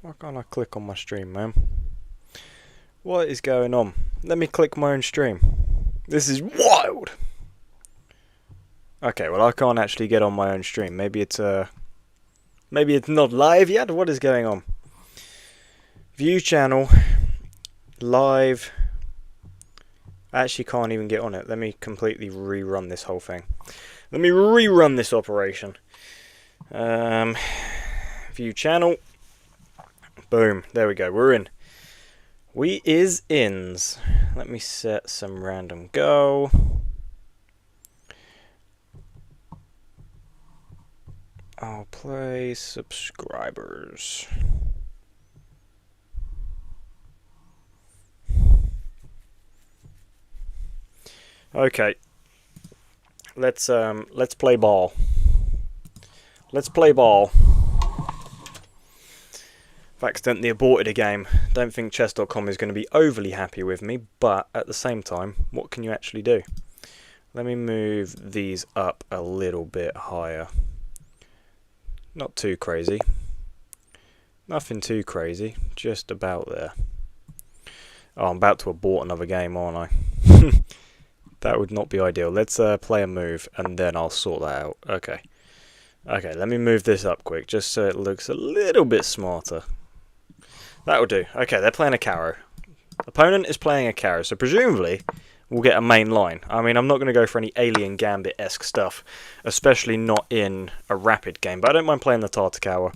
Why can't I click on my stream, man? What is going on? Let me click my own stream. This is wild! Okay, well I can't actually get on my own stream. Maybe it's not live yet? What is going on? View channel. Live. I actually can't even get on it. Let me completely rerun this whole thing. Let me rerun this operation. View channel. Boom. There we go. We're in. We is ins. Let me set some random go. I'll play subscribers. Okay. Let's play ball. Let's play ball. I've accidentally aborted a game. Don't think chess.com is going to be overly happy with me, but at the same time, what can you actually do? Let me move these up a little bit higher. Not too crazy. Nothing too crazy. Just about there. Oh, I'm about to abort another game, aren't I? That would not be ideal. Let's play a move, and then I'll sort that out. Okay. Okay, let me move this up quick, just so it looks a little bit smarter. That'll do. Okay, they're playing a Caro. Opponent is playing a Caro, so presumably we'll get a main line. I mean, I'm not going to go for any Alien Gambit-esque stuff, especially not in a rapid game, but I don't mind playing the Tartakower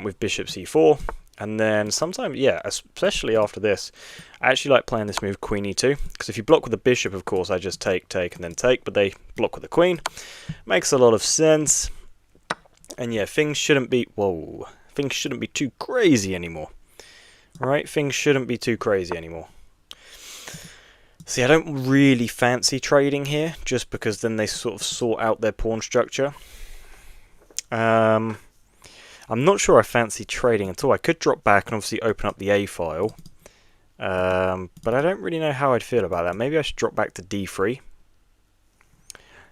with Bishop c4. And then sometimes, yeah, especially after this, I actually like playing this move Queen e2, because if you block with the bishop, of course, I just take, and then take, but they block with the queen. Makes a lot of sense. And yeah, things shouldn't be, things shouldn't be too crazy anymore. Right, things shouldn't be too crazy anymore. See, I don't really fancy trading here, just because then they sort of sort out their pawn structure. I'm not sure I fancy trading at all. I could drop back and obviously open up the A file. But I don't really know how I'd feel about that. Maybe I should drop back to D3.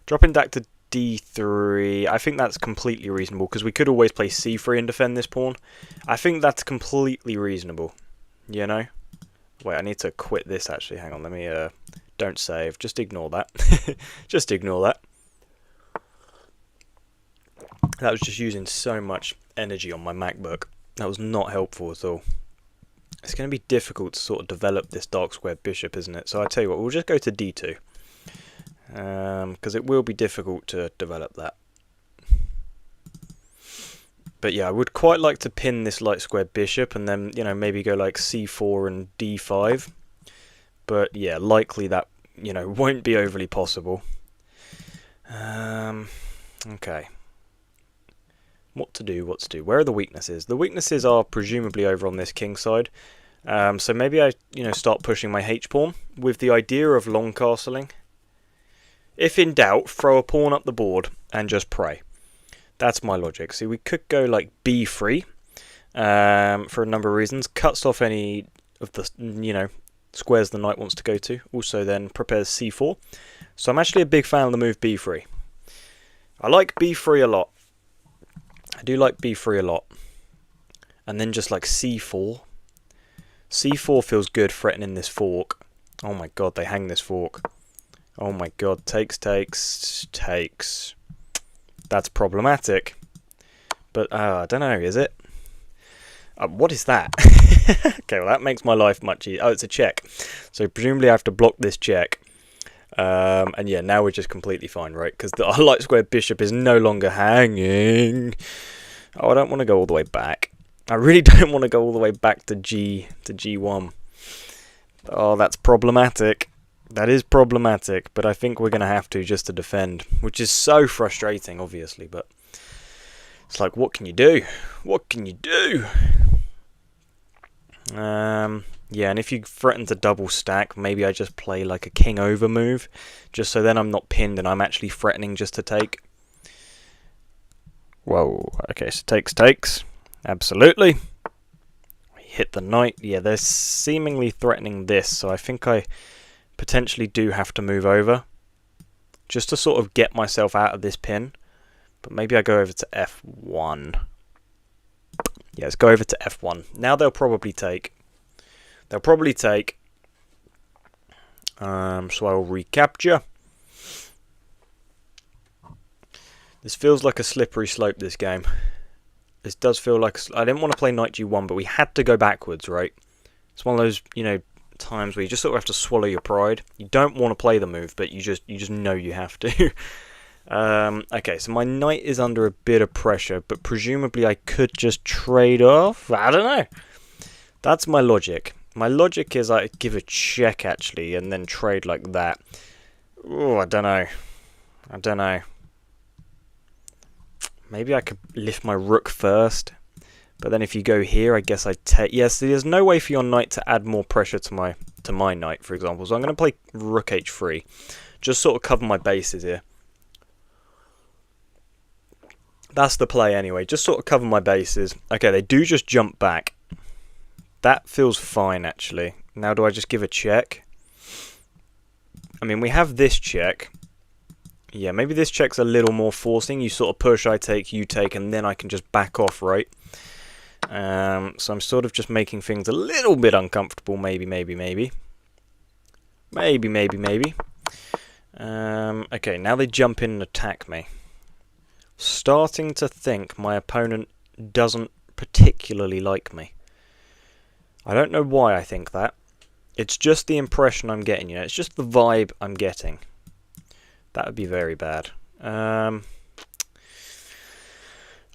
Dropping back to D3, I think that's completely reasonable, because we could always play C3 and defend this pawn. I think that's completely reasonable, you know? Wait, I need to quit this actually. Hang on, let me, don't save. Just ignore that. Just ignore that. That was just using so much energy on my MacBook. That was not helpful at all. It's going to be difficult to sort of develop this dark square bishop, isn't it? So I tell you what, we'll just go to D2. Because it will be difficult to develop that. But yeah, I would quite like to pin this light square bishop and then, you know, maybe go like C4 and D5. But yeah, likely that, you know, won't be overly possible. Okay. What to do, what to do. Where are the weaknesses? The weaknesses are presumably over on this king side. So maybe I, you know, start pushing my H-pawn with the idea of long castling. If in doubt, throw a pawn up the board and just pray. That's my logic. See, we could go like B3 for a number of reasons. Cuts off any of the, you know, squares the knight wants to go to. Also then prepares C4. So I'm actually a big fan of the move B3. I like B3 a lot. I do like B3 a lot. And then just like C4. C4 feels good threatening this fork. Oh my god, they hang this fork. Oh my god, takes. That's problematic. But, I don't know, is it? What is that? Okay, well that makes my life much easier. Oh, it's a check. So presumably I have to block this check. And yeah, now we're just completely fine, right? Because the light square bishop is no longer hanging. Oh, I don't want to go all the way back. I really don't want to go all the way back to G1. Oh, that's problematic. That is problematic, but I think we're going to have to just to defend, which is so frustrating, obviously, but it's like, what can you do? What can you do? Yeah, and if you threaten to double stack, maybe I just play like a king over move, just so then I'm not pinned and I'm actually threatening just to take. Whoa, okay, so takes. Absolutely. Hit the knight. Yeah, they're seemingly threatening this, so I think I potentially do have to move over just to sort of get myself out of this pin. But maybe I go over to F1. Yeah, let's go over to f1. Now they'll probably take... so I'll recapture. This feels like a slippery slope, this game. This does feel like... I didn't want to play knight g1, but we had to go backwards, right? It's one of those, you know, times where you just sort of have to swallow your pride. You don't want to play the move, but you just know you have to. Okay, so my knight is under a bit of pressure, but presumably I could just trade off. I don't know. That's my logic. My logic is I give a check, actually, and then trade like that. Oh, I don't know. Maybe I could lift my rook first. But then if you go here, I guess I take... Yes, there's no way for your knight to add more pressure to my knight, for example. So I'm going to play rook h3. Just sort of cover my bases here. That's the play anyway. Just sort of cover my bases. Okay, they do just jump back. That feels fine, actually. Now do I just give a check? I mean, we have this check. Yeah, maybe this check's a little more forcing. You sort of push, I take, you take, and then I can just back off, right? So I'm sort of just making things a little bit uncomfortable. Maybe. Okay, now they jump in and attack me. Starting to think my opponent doesn't particularly like me. I don't know why I think that. It's just the impression I'm getting, you know. It's just the vibe I'm getting. That would be very bad.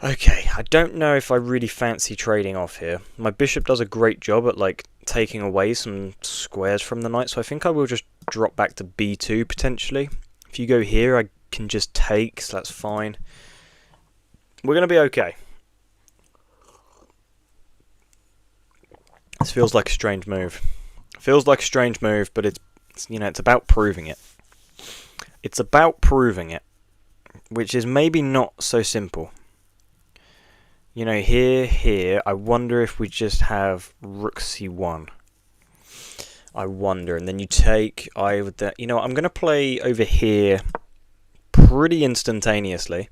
Okay, I don't know if I really fancy trading off here. My bishop does a great job at, like, taking away some squares from the knight, so I think I will just drop back to b2, potentially. If you go here, I can just take, so that's fine. We're going to be okay. This feels like a strange move. Feels like a strange move, but it's you know, it's about proving it. It's about proving it, which is maybe not so simple. You know, here, I wonder if we just have rook c1. I wonder, and then you take either... You know, I'm going to play over here pretty instantaneously.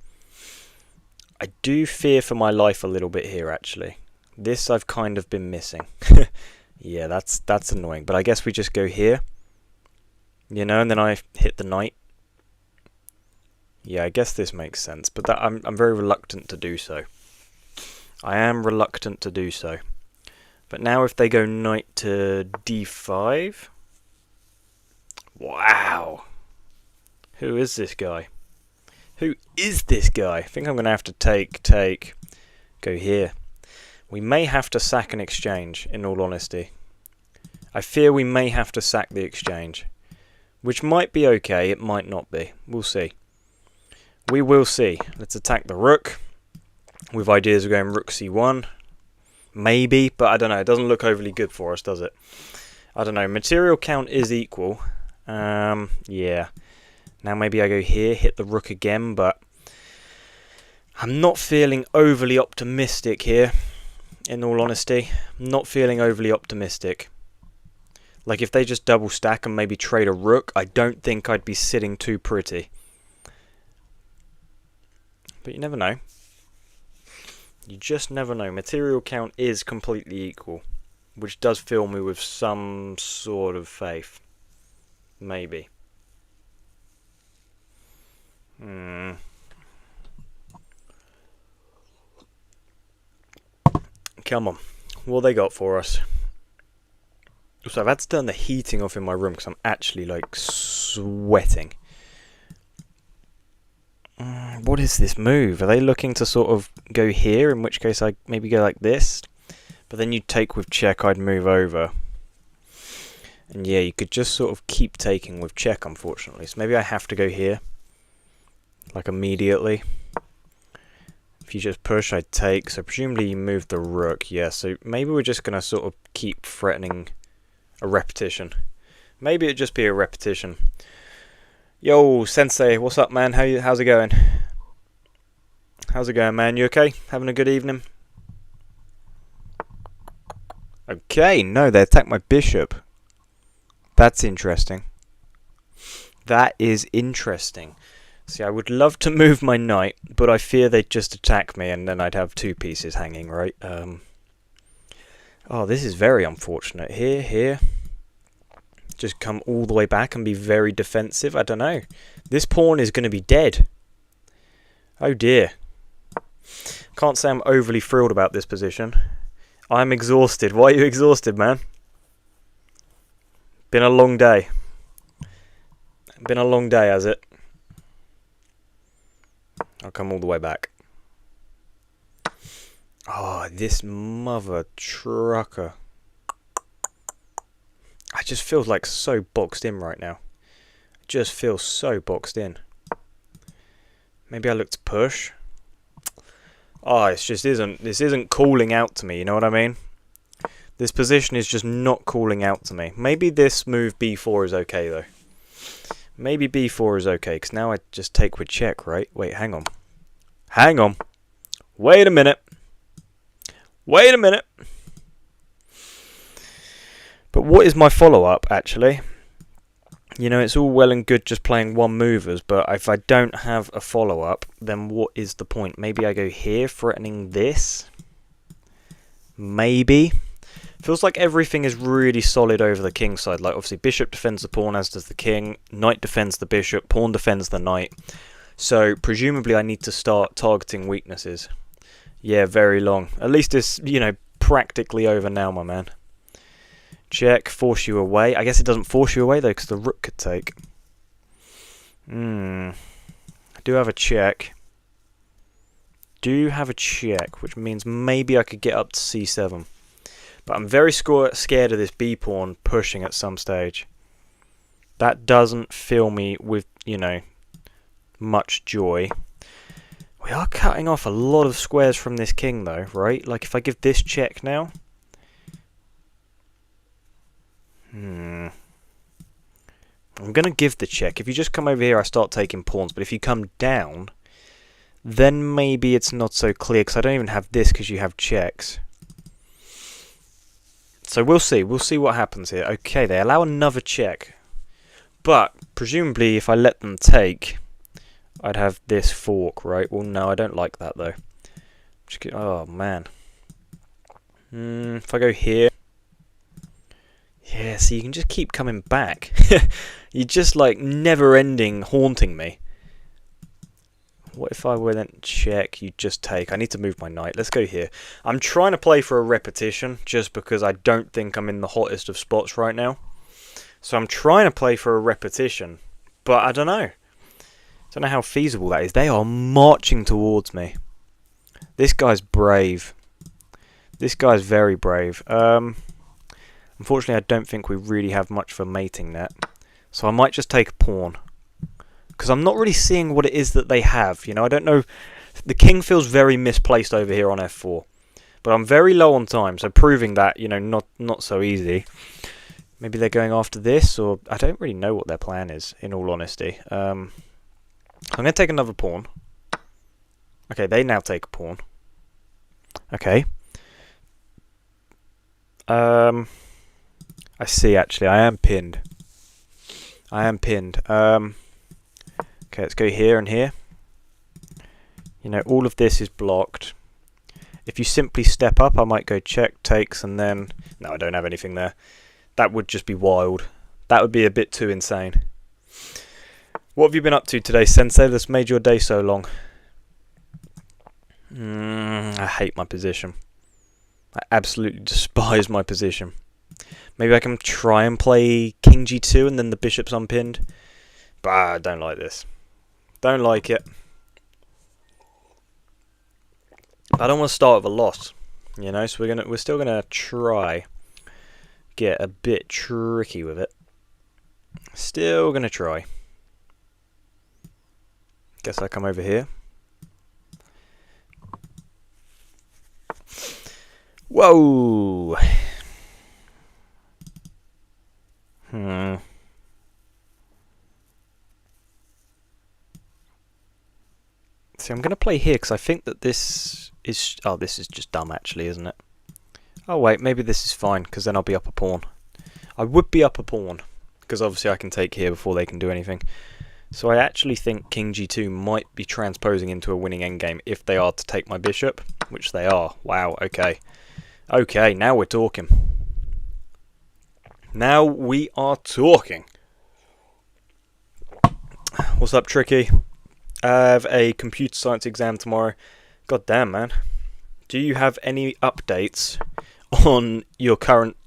I do fear for my life a little bit here, actually. This I've kind of been missing. Yeah, that's annoying, but I guess we just go here. You know, and then I hit the knight. Yeah, I guess this makes sense, but that I'm very reluctant to do so. I am reluctant to do so. But now if they go knight to d5... Wow! Who is this guy? Who is this guy? I think I'm going to have to take, go here. We may have to sack an exchange, in all honesty. I fear we may have to sack the exchange. Which might be okay, it might not be. We'll see. We will see. Let's attack the rook. With ideas of going rook c1. Maybe, but I don't know. It doesn't look overly good for us, does it? I don't know. Material count is equal. Yeah. Now maybe I go here, hit the rook again, but I'm not feeling overly optimistic here, in all honesty. I'm not feeling overly optimistic. Like, if they just double stack and maybe trade a rook, I don't think I'd be sitting too pretty. But you never know. You just never know. Material count is completely equal, which does fill me with some sort of faith. Maybe. Come on. What they got for us? So I've had to turn the heating off in my room because I'm actually, like, sweating. What is this move? Are they looking to sort of go here, in which case I maybe go like this? But then you take with check, I'd move over. And yeah, you could just sort of keep taking with check, unfortunately. So maybe I have to go here. Like immediately. If you just push, I'd take. So presumably you move the rook. Yeah, so maybe we're just going to sort of keep threatening a repetition. Maybe it'd just be a repetition. Yo, Sensei, what's up, man? How's it going? How's it going, man? You okay? Having a good evening? Okay, no, they attacked my bishop. That's interesting. That is interesting. See, I would love to move my knight, but I fear they'd just attack me and then I'd have 2 pieces hanging, right? Oh, this is very unfortunate. Here. Just come all the way back and be very defensive. I don't know. This pawn is going to be dead. Oh dear. Can't say I'm overly thrilled about this position. I'm exhausted. Why are you exhausted, man? Been a long day. Been a long day, has it? I'll come all the way back. Oh, this mother trucker. I just feel like so boxed in right now. Just feel so boxed in. Maybe I look to push. Oh, this isn't calling out to me, you know what I mean? This position is just not calling out to me. Maybe this move b4 is okay though. Maybe b4 is okay, because now I just take with check, right? Wait, hang on. Hang on. Wait a minute. Wait a minute. But what is my follow-up, actually? You know, it's all well and good just playing one movers, but if I don't have a follow-up, then what is the point? Maybe I go here, threatening this? Maybe. Feels like everything is really solid over the king side. Like, obviously, bishop defends the pawn, as does the king. Knight defends the bishop. Pawn defends the knight. So, presumably, I need to start targeting weaknesses. Yeah, very long. At least it's, you know, practically over now, my man. Check, force you away. I guess it doesn't force you away, though, because the rook could take. I do have a check. Do have a check, which means maybe I could get up to c7. But I'm very scared of this b-pawn pushing at some stage. That doesn't fill me with, you know, much joy. We are cutting off a lot of squares from this king, though, right? Like, if I give this check now... I'm going to give the check. If you just come over here, I start taking pawns. But if you come down, then maybe it's not so clear, because I don't even have this because you have checks. So we'll see. We'll see what happens here. Okay, they allow another check. But, presumably, if I let them take, I'd have this fork, right? Well, no, I don't like that, though. Oh, man. If I go here... Yeah, so you can just keep coming back. You're just, like, never-ending haunting me. What if I were then check, you just take? I need to move my knight. Let's go here. I'm trying to play for a repetition, just because I don't think I'm in the hottest of spots right now. So I'm trying to play for a repetition, but I don't know. I don't know how feasible that is. They are marching towards me. This guy's brave. This guy's very brave. Unfortunately, I don't think we really have much for mating net. So I might just take a pawn. Because I'm not really seeing what it is that they have. You know, I don't know. The king feels very misplaced over here on f4. But I'm very low on time, so proving that, you know, not so easy. Maybe they're going after this, or... I don't really know what their plan is, in all honesty. I'm going to take another pawn. Okay, they now take a pawn. Okay. I see, actually. I am pinned. I am pinned. Okay, let's go here and here. You know, all of this is blocked. If you simply step up, I might go check, takes, and then... No, I don't have anything there. That would just be wild. That would be a bit too insane. What have you been up to today, Sensei, that's made your day so long? I hate my position. I absolutely despise my position. Maybe I can try and play King G2 and then the bishop's unpinned. But I don't like this. Don't like it. I don't want to start with a loss, you know. So we're still gonna try get a bit tricky with it. Still gonna try. Guess I come over here. Whoa. See, I'm going to play here because I think that this is... Oh, this is just dumb, actually, isn't it? Oh, wait, maybe this is fine, because then I'll be up a pawn. I would be up a pawn, because obviously I can take here before they can do anything. So I actually think King G2 might be transposing into a winning endgame if they are to take my bishop, which they are. Wow, okay. Okay, now we're talking. Now we are talking. What's up, Tricky? I have a computer science exam tomorrow. God damn, man. Do you have any updates on your current,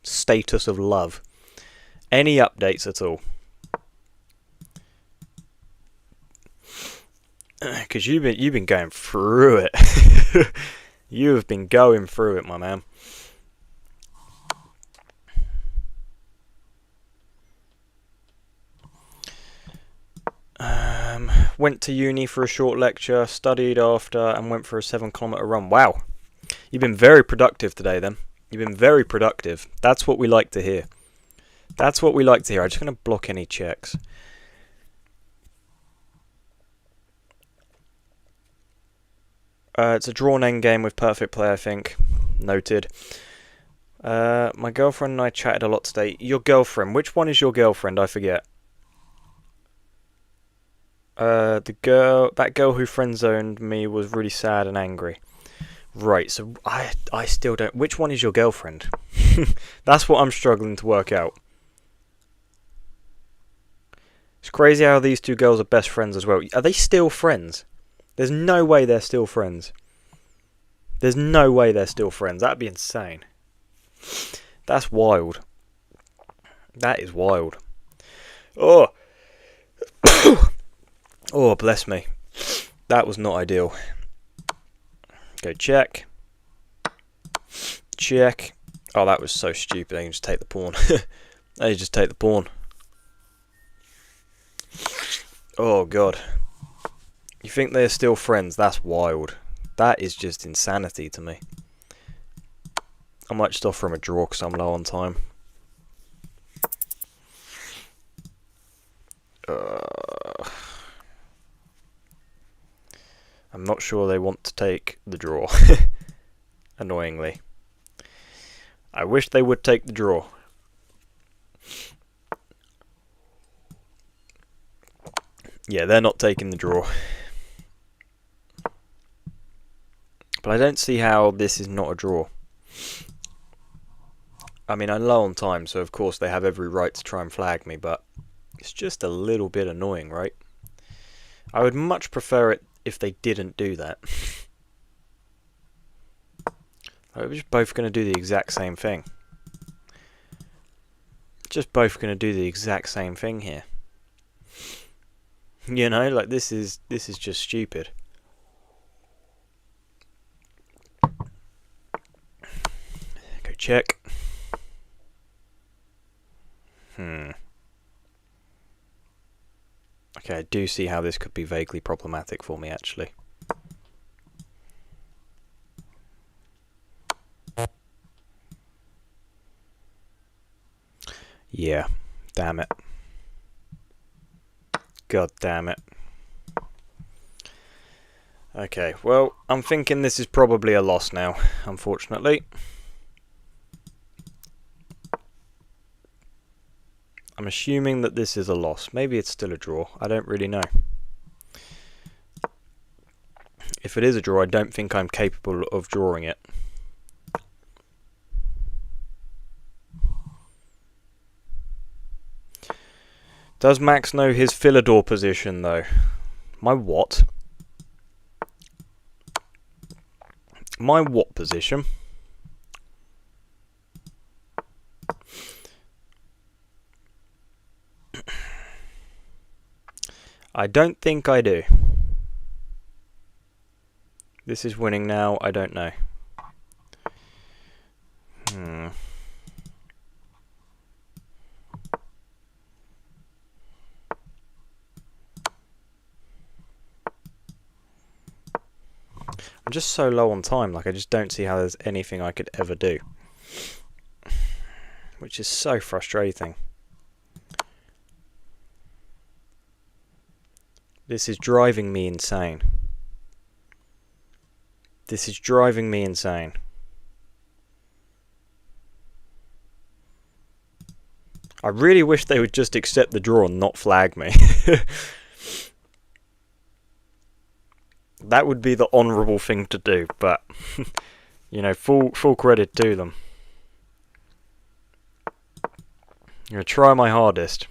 status of love? Any updates at all? Because you've been going through it. You have been going through it, my man. Went to uni for a short lecture, studied after, and went for a 7-kilometer run. Wow. You've been very productive today, then. You've been very productive. That's what we like to hear. That's what we like to hear. I'm just going to block any checks. It's a drawn endgame with perfect play, I think. Noted. My girlfriend and I chatted a lot today. Your girlfriend. Which one is your girlfriend? I forget. That girl who friend-zoned me was really sad and angry. Right, so I still don't... Which one is your girlfriend? That's what I'm struggling to work out. It's crazy how these two girls are best friends as well. Are they still friends? There's no way they're still friends. There's no way they're still friends. That'd be insane. That's wild. That is wild. Oh! Oh, bless me. That was not ideal. Go check. Check. Oh, that was so stupid. I can just take the pawn. I just take the pawn. Oh, God. You think they're still friends? That's wild. That is just insanity to me. I might just offer him a draw because I'm low on time. I'm not sure they want to take the draw. Annoyingly. I wish they would take the draw. Yeah, they're not taking the draw. But I don't see how this is not a draw. I mean, I'm low on time, so of course they have every right to try and flag me, but it's just a little bit annoying, right? I would much prefer it if they didn't do that. We're just both going to do the exact same thing. Just both going to do the exact same thing here. You know, like this is just stupid. Go check. Okay, I do see how this could be vaguely problematic for me, actually. Yeah, damn it. God damn it. Okay, well, I'm thinking this is probably a loss now, unfortunately. I'm assuming that this is a loss. Maybe it's still a draw. I don't really know. If it is a draw, I don't think I'm capable of drawing it. Does Max know his Philidor position, though? My what? My what position? I don't think I do. This is winning now, I don't know. I'm just so low on time, like I just don't see how there's anything I could ever do. Which is so frustrating. This is driving me insane. This is driving me insane. I really wish they would just accept the draw and not flag me. That would be the honourable thing to do, but you know, full credit to them. I'm going to try my hardest.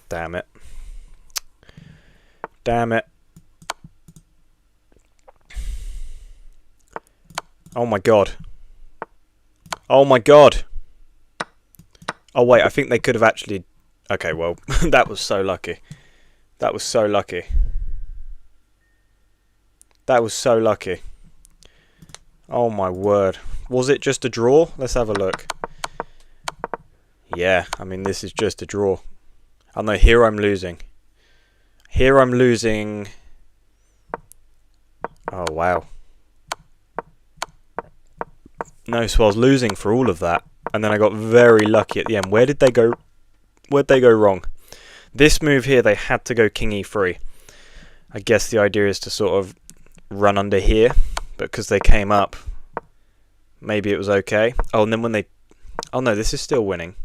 Damn it. Damn it. Oh my god. Oh my god. Oh wait, I think they could have actually... Okay, well, that was so lucky. That was so lucky. That was so lucky. Oh my word. Was it just a draw? Let's have a look. Yeah, I mean, this is just a draw. Oh no, here I'm losing. Here I'm losing... Oh wow. No, so I was losing for all of that. And then I got very lucky at the end. Where'd they go wrong? This move here, they had to go king e3. I guess the idea is to sort of run under here. But because they came up, maybe it was okay. Oh, and then when they... Oh no, this is still winning.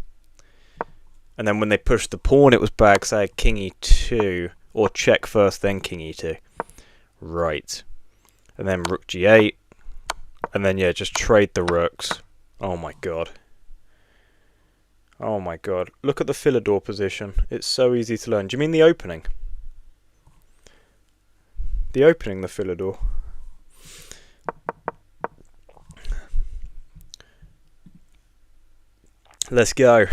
And then when they pushed the pawn, it was bad because I had king e2. Or check first, then king e2. Right. And then rook g8. And then, yeah, just trade the rooks. Oh my god. Oh my god. Look at the Philidor position. It's so easy to learn. Do you mean the opening? The opening, the Philidor. Let's go.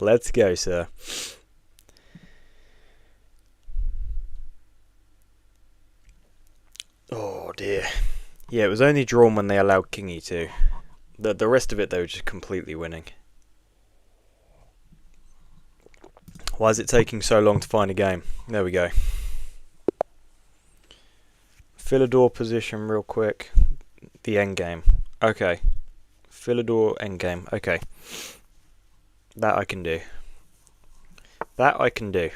Let's go, sir. Oh dear. Yeah, it was only drawn when they allowed king e2. The rest of it, they were just completely winning. Why is it taking so long to find a game? There we go. Philidor position real quick. The endgame. Okay. Philidor endgame. Okay. That I can do. That I can do.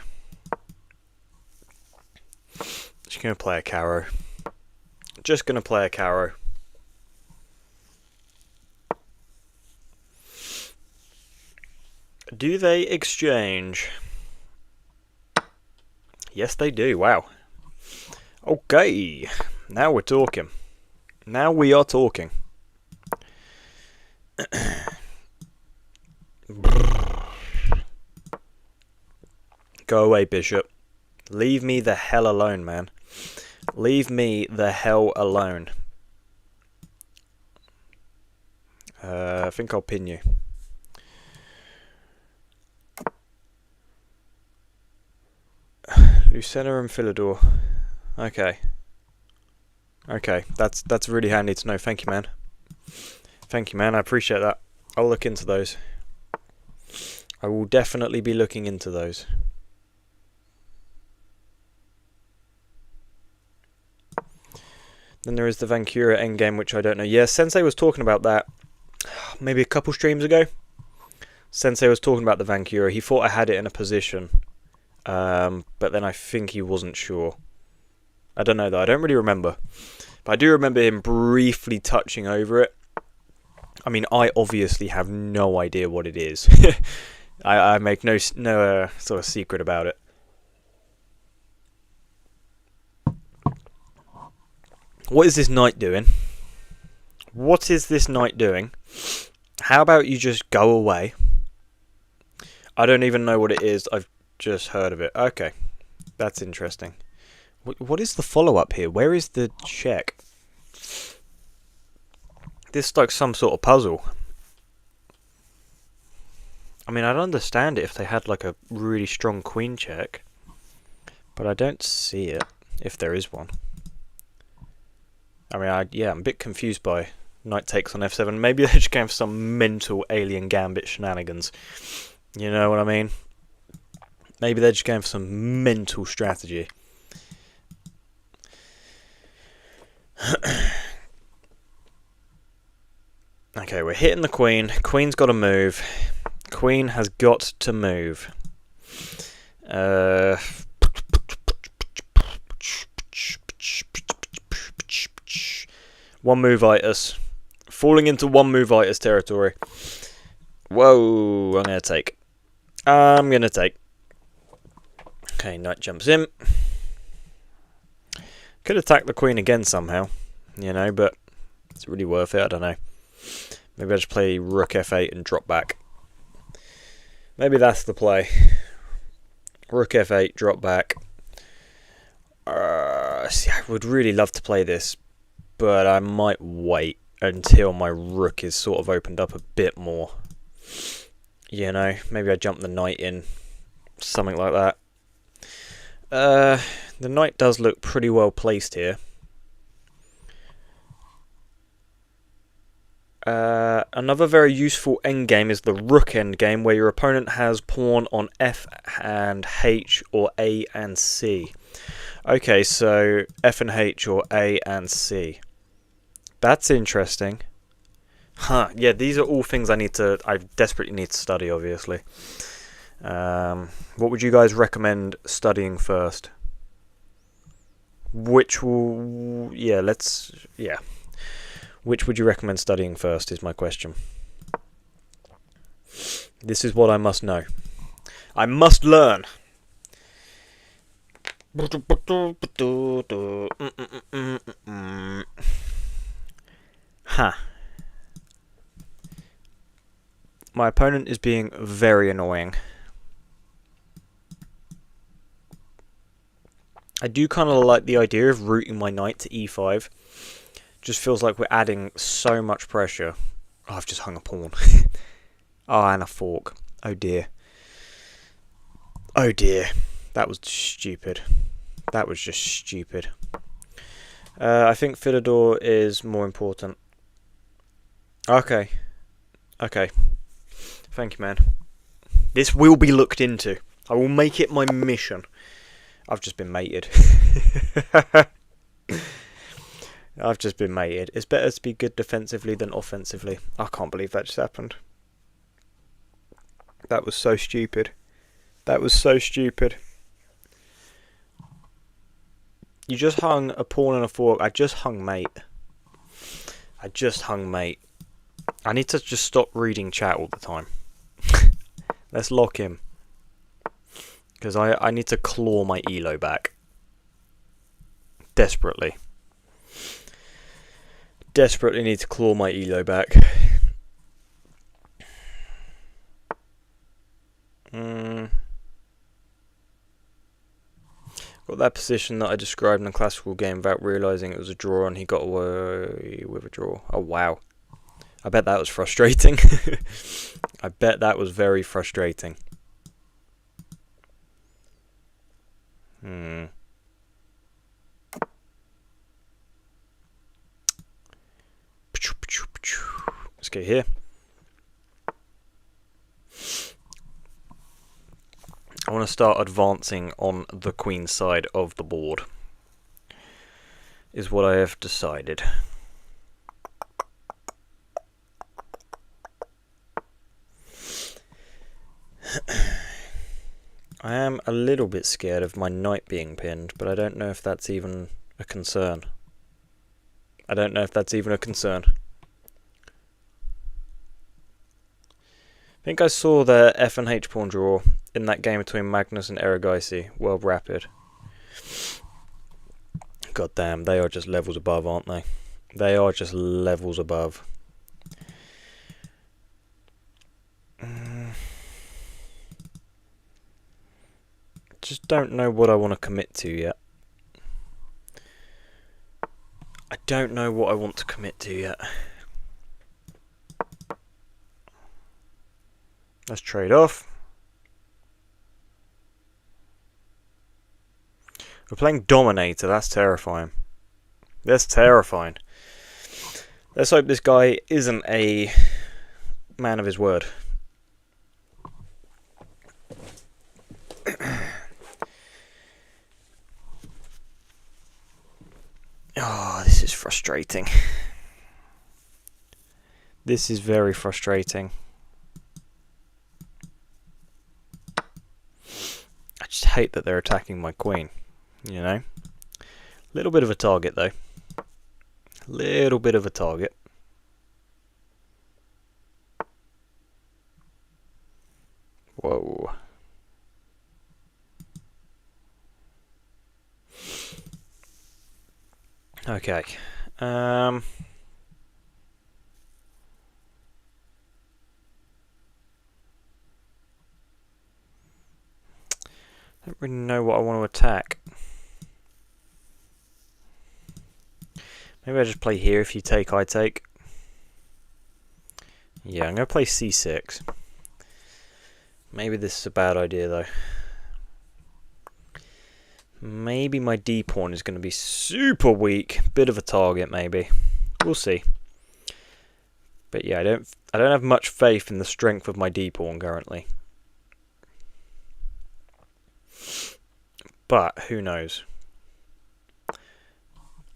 Just going to play a Caro. Just going to play a Caro. Do they exchange? Yes, they do. Wow. Okay. Now we're talking. Now we are talking. Go away, bishop. Leave me the hell alone, man. Leave me the hell alone. I think I'll pin you. Lucena and Philidor. Okay. Okay, that's really handy to know. Thank you, man. Thank you, man. I appreciate that. I'll look into those. I will definitely be looking into those. Then there is the Vancouver endgame, which I don't know. Yeah, Sensei was talking about that maybe a couple streams ago. Sensei was talking about the Vancouver. He thought I had it in a position. But then I think he wasn't sure. I don't know though. I don't really remember. But I do remember him briefly touching over it. I mean, I obviously have no idea what it is. I make no sort of secret about it. What is this knight doing? What is this knight doing? How about you just go away? I don't even know what it is. I've just heard of it. Okay. That's interesting. What is the follow-up here? Where is the check? This is like some sort of puzzle. I mean, I'd understand it if they had like a really strong queen check. But I don't see it, if there is one. I mean, yeah, I'm a bit confused by knight takes on f7. Maybe they're just going for some mental alien gambit shenanigans. You know what I mean? Maybe they're just going for some mental strategy. Okay, we're hitting the queen. Queen's got to move. Queen has got to move. One move-itis. Falling into one move-itis territory. Whoa, I'm going to take. Okay, knight jumps in. Could attack the queen again somehow, you know, but it's really worth it, I don't know. Maybe I just play rook f8 and drop back. Maybe that's the play. Rook f8, drop back. See, I would really love to play this, but I might wait until my rook is sort of opened up a bit more. You know, maybe I jump the knight in, something like that. The knight does look pretty well placed here. Another very useful endgame is the rook endgame, where your opponent has pawn on f and h or a and c. Okay, so f and h or a and c. That's interesting. Huh, yeah, these are all things I desperately need to study, obviously. What would you guys recommend studying first? Which would you recommend studying first is my question. This is what I must know. I must learn. Huh. My opponent is being very annoying. I do kind of like the idea of routing my knight to e5. Just feels like we're adding so much pressure. Oh, I've just hung a pawn. Oh, and a fork. Oh dear. Oh dear. That was stupid. That was just stupid. I think Philidor is more important. Okay. Okay. Thank you, man. This will be looked into. I will make it my mission. I've just been mated. I've just been mated. It's better to be good defensively than offensively. I can't believe that just happened. That was so stupid. That was so stupid. You just hung a pawn and a fork. I just hung mate. I just hung mate. I need to just stop reading chat all the time. Let's lock him. Because I need to claw my elo back. Desperately. Desperately need to claw my elo back. Got that position that I described in a classical game without realising it was a draw, and he got away with a draw. Oh wow. I bet that was frustrating. I bet that was very frustrating. Let's go here. I want to start advancing on the queen side of the board, is what I have decided. I am a little bit scared of my knight being pinned, but I don't know if that's even a concern. I don't know if that's even a concern. I think I saw the F and H pawn draw in that game between Magnus and Erigaisi, World Rapid. God damn, they are just levels above, aren't they? They are just levels above. Just don't know what I want to commit to yet. I don't know what I want to commit to yet. Let's trade off. We're playing Dominator, that's terrifying. That's terrifying. Let's hope this guy isn't a man of his word. Oh, this is frustrating. This is very frustrating. I just hate that they're attacking my queen, you know? A little bit of a target though. A Little bit of a target. Whoa. Okay. Don't really know what I want to attack. Maybe I just play here. If you take, I take. Yeah, I'm going to play c6. Maybe this is a bad idea, though. Maybe my d pawn is going to be super weak. Bit of a target, maybe. We'll see. But yeah, I don't have much faith in the strength of my d pawn currently. But who knows?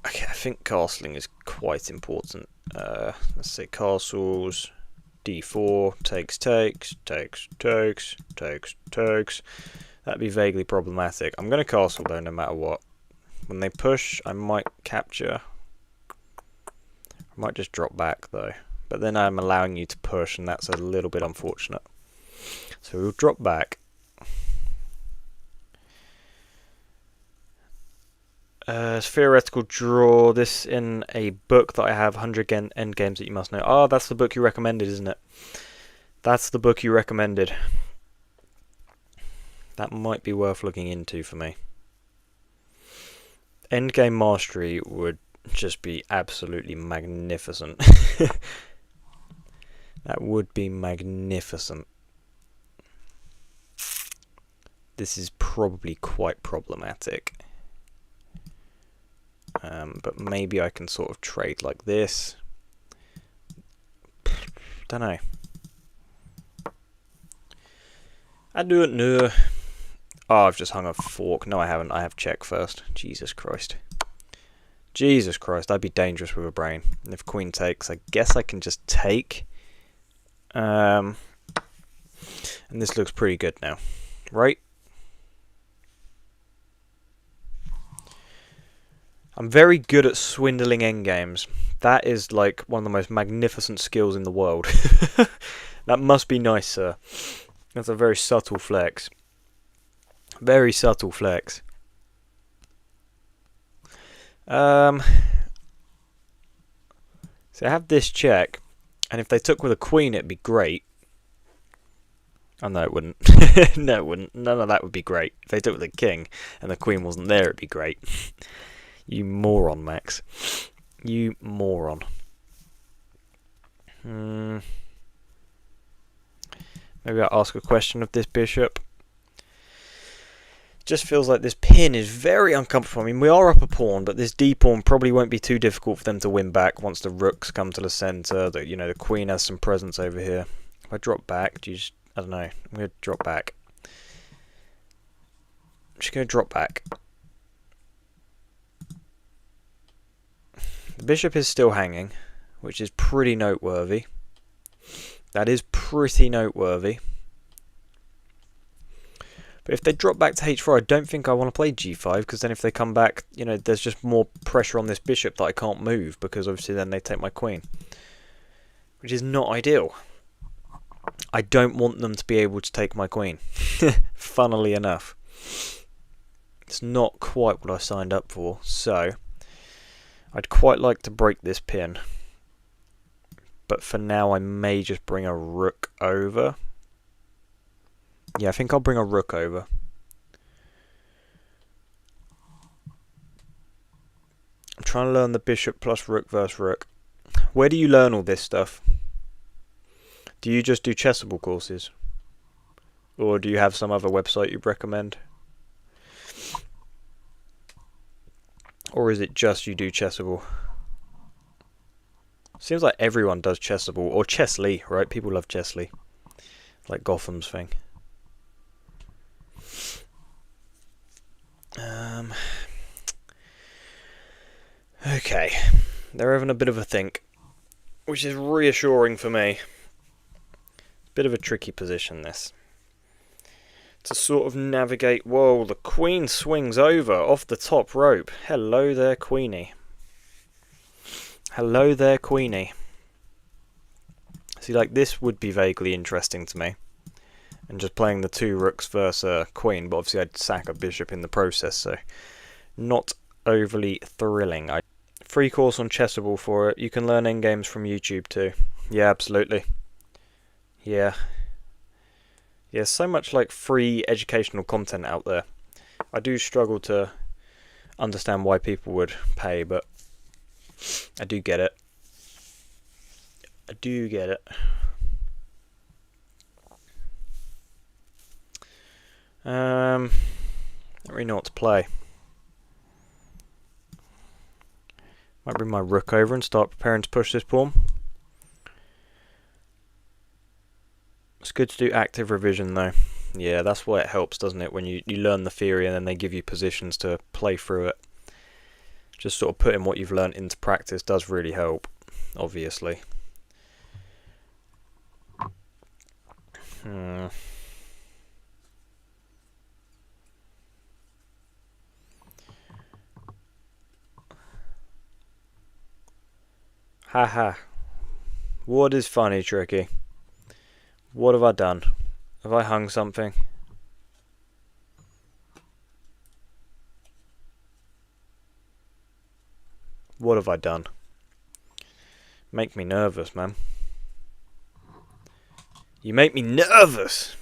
Okay, I think castling is quite important. Let's say castles, d4, takes. That'd be vaguely problematic. I'm going to castle though, no matter what. When they push, I might capture. I might just drop back though. But then I'm allowing you to push, and that's a little bit unfortunate. So we'll drop back. Theoretical draw. This in a book that I have, 100 endgames that you must know. Oh, that's the book you recommended, isn't it? That's the book you recommended. That might be worth looking into for me. Endgame Mastery would just be absolutely magnificent. That would be magnificent. This is probably quite problematic. But maybe I can sort of trade like this. Don't know. I don't know. Oh, I've just hung a fork. No, I haven't. I have check first. Jesus Christ. Jesus Christ, I'd be dangerous with a brain. And if queen takes, I guess I can just take. And this looks pretty good now. Right? I'm very good at swindling endgames. That is like one of the most magnificent skills in the world. That must be nice, sir. That's a very subtle flex. Very subtle flex. So I have this check, and if they took with a queen, it'd be great. Oh no, it wouldn't. No, it wouldn't. None of that would be great. If they took with a king and the queen wasn't there, it'd be great. You moron, Max. You moron. Maybe I'll ask a question of this bishop. Just feels like this pin is very uncomfortable. I mean, we are up a pawn, but this d pawn probably won't be too difficult for them to win back once the rooks come to the centre. The, you know, the queen has some presence over here. If I drop back, do you just, I don't know. I'm going to drop back. I'm just going to drop back. The bishop is still hanging, which is pretty noteworthy. That is pretty noteworthy. But if they drop back to h4, I don't think I want to play g5, because then if they come back, you know, there's just more pressure on this bishop that I can't move, because obviously then they take my queen. Which is not ideal. I don't want them to be able to take my queen. Funnily enough. It's not quite what I signed up for, so I'd quite like to break this pin. But for now I may just bring a rook over. Yeah, I think I'll bring a rook over. I'm trying to learn the bishop plus rook versus rook. Where do you learn all this stuff? Do you just do Chessable courses? Or do you have some other website you'd recommend? Or is it just you do Chessable? Seems like everyone does Chessable. Or Chessly, right? People love Chessly. Like Gotham's thing. Okay, they're having a bit of a think, which is reassuring for me. Bit of a tricky position, this. To sort of navigate. Whoa, the queen swings over off the top rope. Hello there, queenie. Hello there, Queenie. See, like, this would be vaguely interesting to me. And just playing the 2 rooks versus a queen, but obviously I'd sack a bishop in the process, so not overly thrilling. Free course on Chessable for it. You can learn endgames from YouTube too. Yeah, absolutely. Yeah. Yeah, so much like free educational content out there. I do struggle to understand why people would pay, but I do get it. I do get it. Don't really know what to play. Might bring my rook over and start preparing to push this pawn. It's good to do active revision though. Yeah, that's why it helps, doesn't it? When you learn the theory and then they give you positions to play through it. Just sort of putting what you've learned into practice does really help, obviously. Haha. What is funny, Tricky? What have I done? Have I hung something? What have I done? Make me nervous, man. You make me nervous!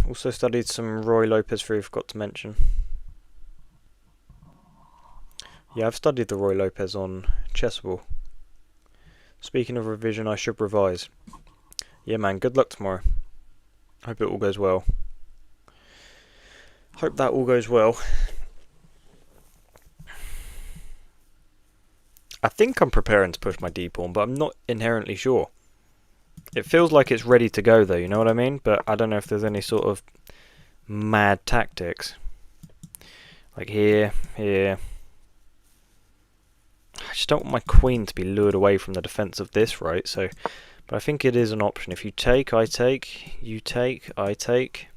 Also studied some Roy Lopez theory, forgot to mention. Yeah, I've studied the Roy Lopez on Chessable. Speaking of revision, I should revise. Yeah, man, good luck tomorrow. Hope it all goes well. Hope that all goes well. I think I'm preparing to push my d-pawn, but I'm not inherently sure. It feels like it's ready to go though, you know what I mean? But I don't know if there's any sort of mad tactics. Like here, here. I just don't want my queen to be lured away from the defense of this, right? So, but I think it is an option. If you take, I take. You take, I take.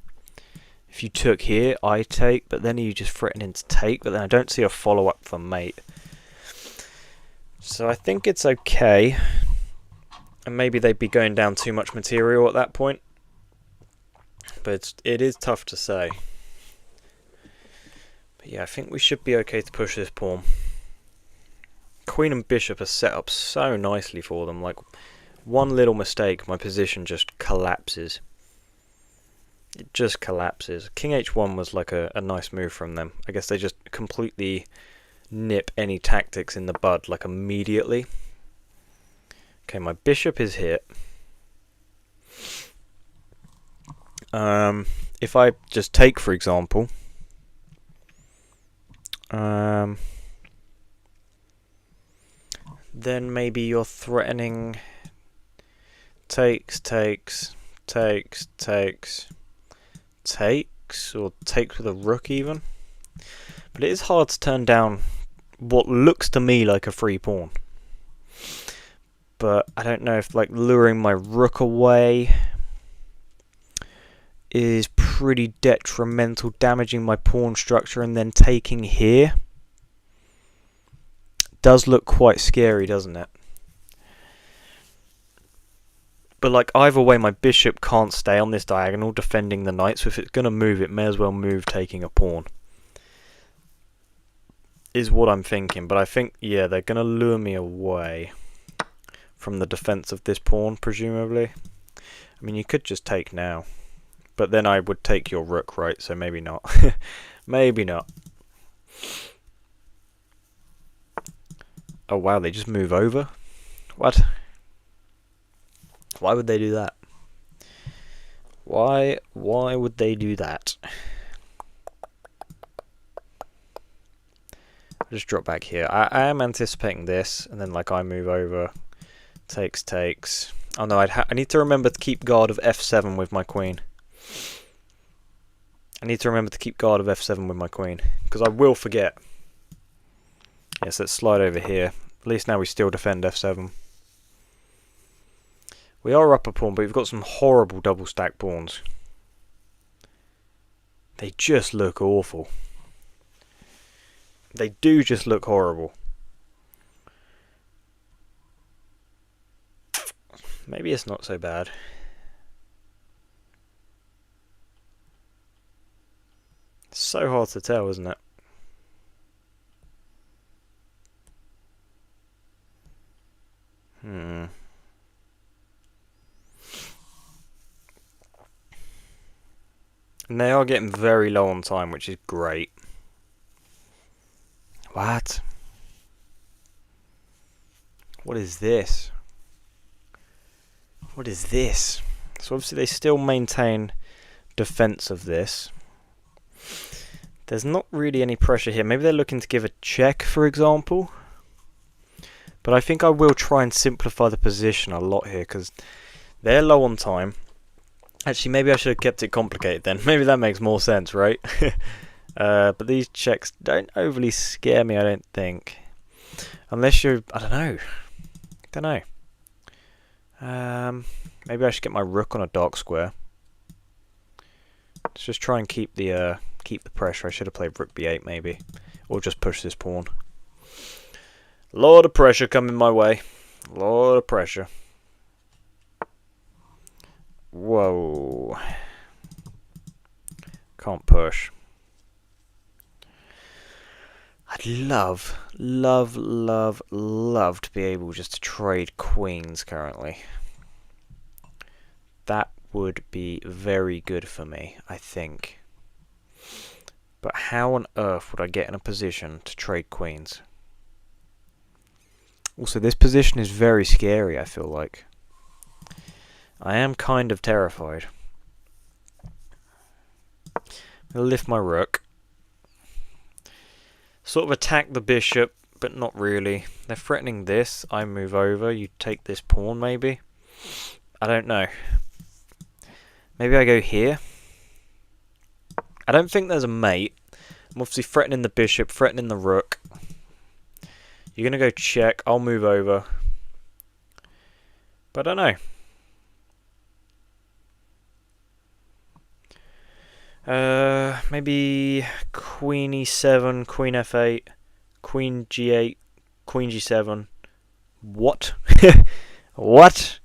If you took here, I take. But then you just threatening to take. But then I don't see a follow-up for mate. So I think it's okay. And maybe they'd be going down too much material at that point. But it is tough to say. But yeah, I think we should be okay to push this pawn. Queen and bishop are set up so nicely for them. Like, one little mistake, my position just collapses. It just collapses. King h1 was like a nice move from them. I guess they just completely nip any tactics in the bud, like, immediately. Okay, my bishop is hit. If I just take, for example, then maybe you're threatening takes, or takes with a rook even. But it is hard to turn down what looks to me like a free pawn. But I don't know if, like, luring my rook away is pretty detrimental, damaging my pawn structure, and then taking here does look quite scary, doesn't it? But, like, either way, my bishop can't stay on this diagonal defending the knight, so if it's going to move, it may as well move taking a pawn. Is what I'm thinking, but I think, yeah, they're going to lure me away from the defense of this pawn, presumably. I mean, you could just take now, but then I would take your rook, right? So maybe not. Maybe not. Oh wow, they just move over? What? Why would they do that? Why would they do that? I'll just drop back here. I am anticipating this, and then, like, I move over. Takes. Oh no, I need to remember to keep guard of f7 with my queen. I need to remember to keep guard of f7 with my queen, because I will forget. Yes, let's slide over here. At least now we still defend f7. We are up a pawn, but we've got some horrible double stack pawns. They just look awful. They do just look horrible. Maybe it's not so bad. It's so hard to tell, isn't it? And they are getting very low on time, which is great. What? What is this? What is this? So obviously they still maintain defense of this. There's not really any pressure here. Maybe they're looking to give a check, for example. But I think I will try and simplify the position a lot here, because they're low on time. Actually, maybe I should have kept it complicated then. Maybe that makes more sense, right? But these checks don't overly scare me, I don't think. Unless you're... I don't know. Maybe I should get my rook on a dark square. Let's just try and keep the pressure. I should have played rook b8 maybe. Or just push this pawn. Lot of pressure coming my way. Lot of pressure. Whoa. Can't push. I'd love to be able just to trade queens currently. That would be very good for me, I think. But how on earth would I get in a position to trade queens? Also, this position is very scary, I feel like. I am kind of terrified. I'll lift my rook. Sort of attack the bishop, but not really. They're threatening this. I move over. You take this pawn, maybe. I don't know. Maybe I go here. I don't think there's a mate. I'm obviously threatening the bishop, threatening the rook. You're going to go check. I'll move over. But I don't know. Maybe queen e7, queen f8, queen g8, queen g7. What? What?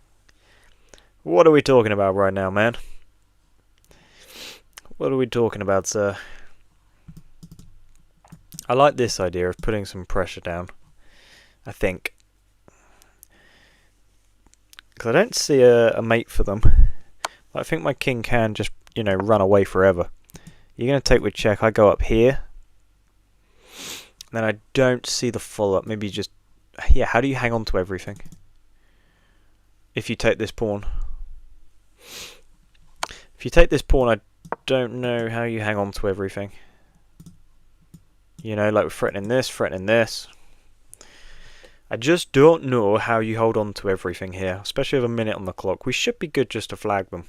What are we talking about right now, man? What are we talking about, sir? I like this idea of putting some pressure down, I think. Because I don't see a mate for them. I think my king can just, you know, run away forever. You're going to take with check. I go up here. Then I don't see the follow-up. Maybe just... Yeah, how do you hang on to everything? If you take this pawn. If you take this pawn, I don't know how you hang on to everything. You know, like we're threatening this, threatening this. I just don't know how you hold on to everything here. Especially with a minute on the clock. We should be good just to flag them.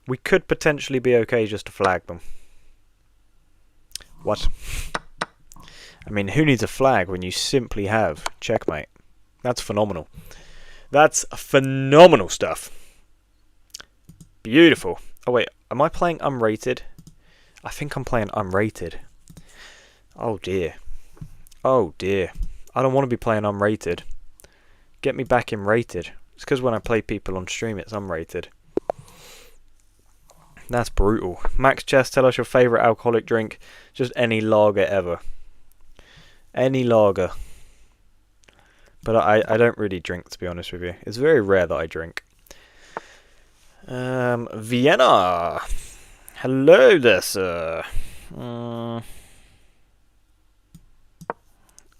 We could potentially be okay just to flag them. What? I mean, who needs a flag when you simply have checkmate? That's phenomenal. That's phenomenal stuff. Beautiful. Oh wait, am I playing unrated? I think I'm playing unrated. Oh dear. Oh dear. I don't want to be playing unrated. Get me back in rated. It's because when I play people on stream, it's unrated. That's brutal. Max Chess, tell us your favourite alcoholic drink. Just any lager ever. Any lager. But I don't really drink, to be honest with you. It's very rare that I drink. Vienna. Hello there, sir. I'll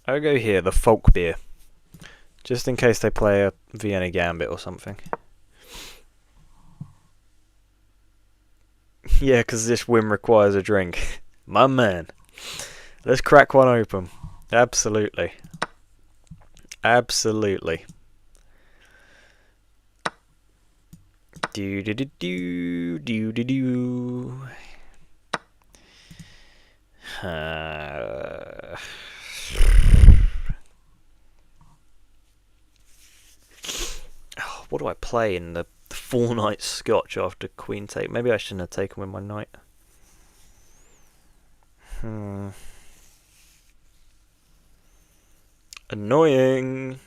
go here, the folk beer. Just in case they play a Vienna Gambit or something. Yeah, because this win requires a drink. My man. Let's crack one open. Absolutely. Absolutely. Do do do do do do do. What do I play in the 4-night Scotch after queen take? Maybe I shouldn't have taken with my knight. Annoying.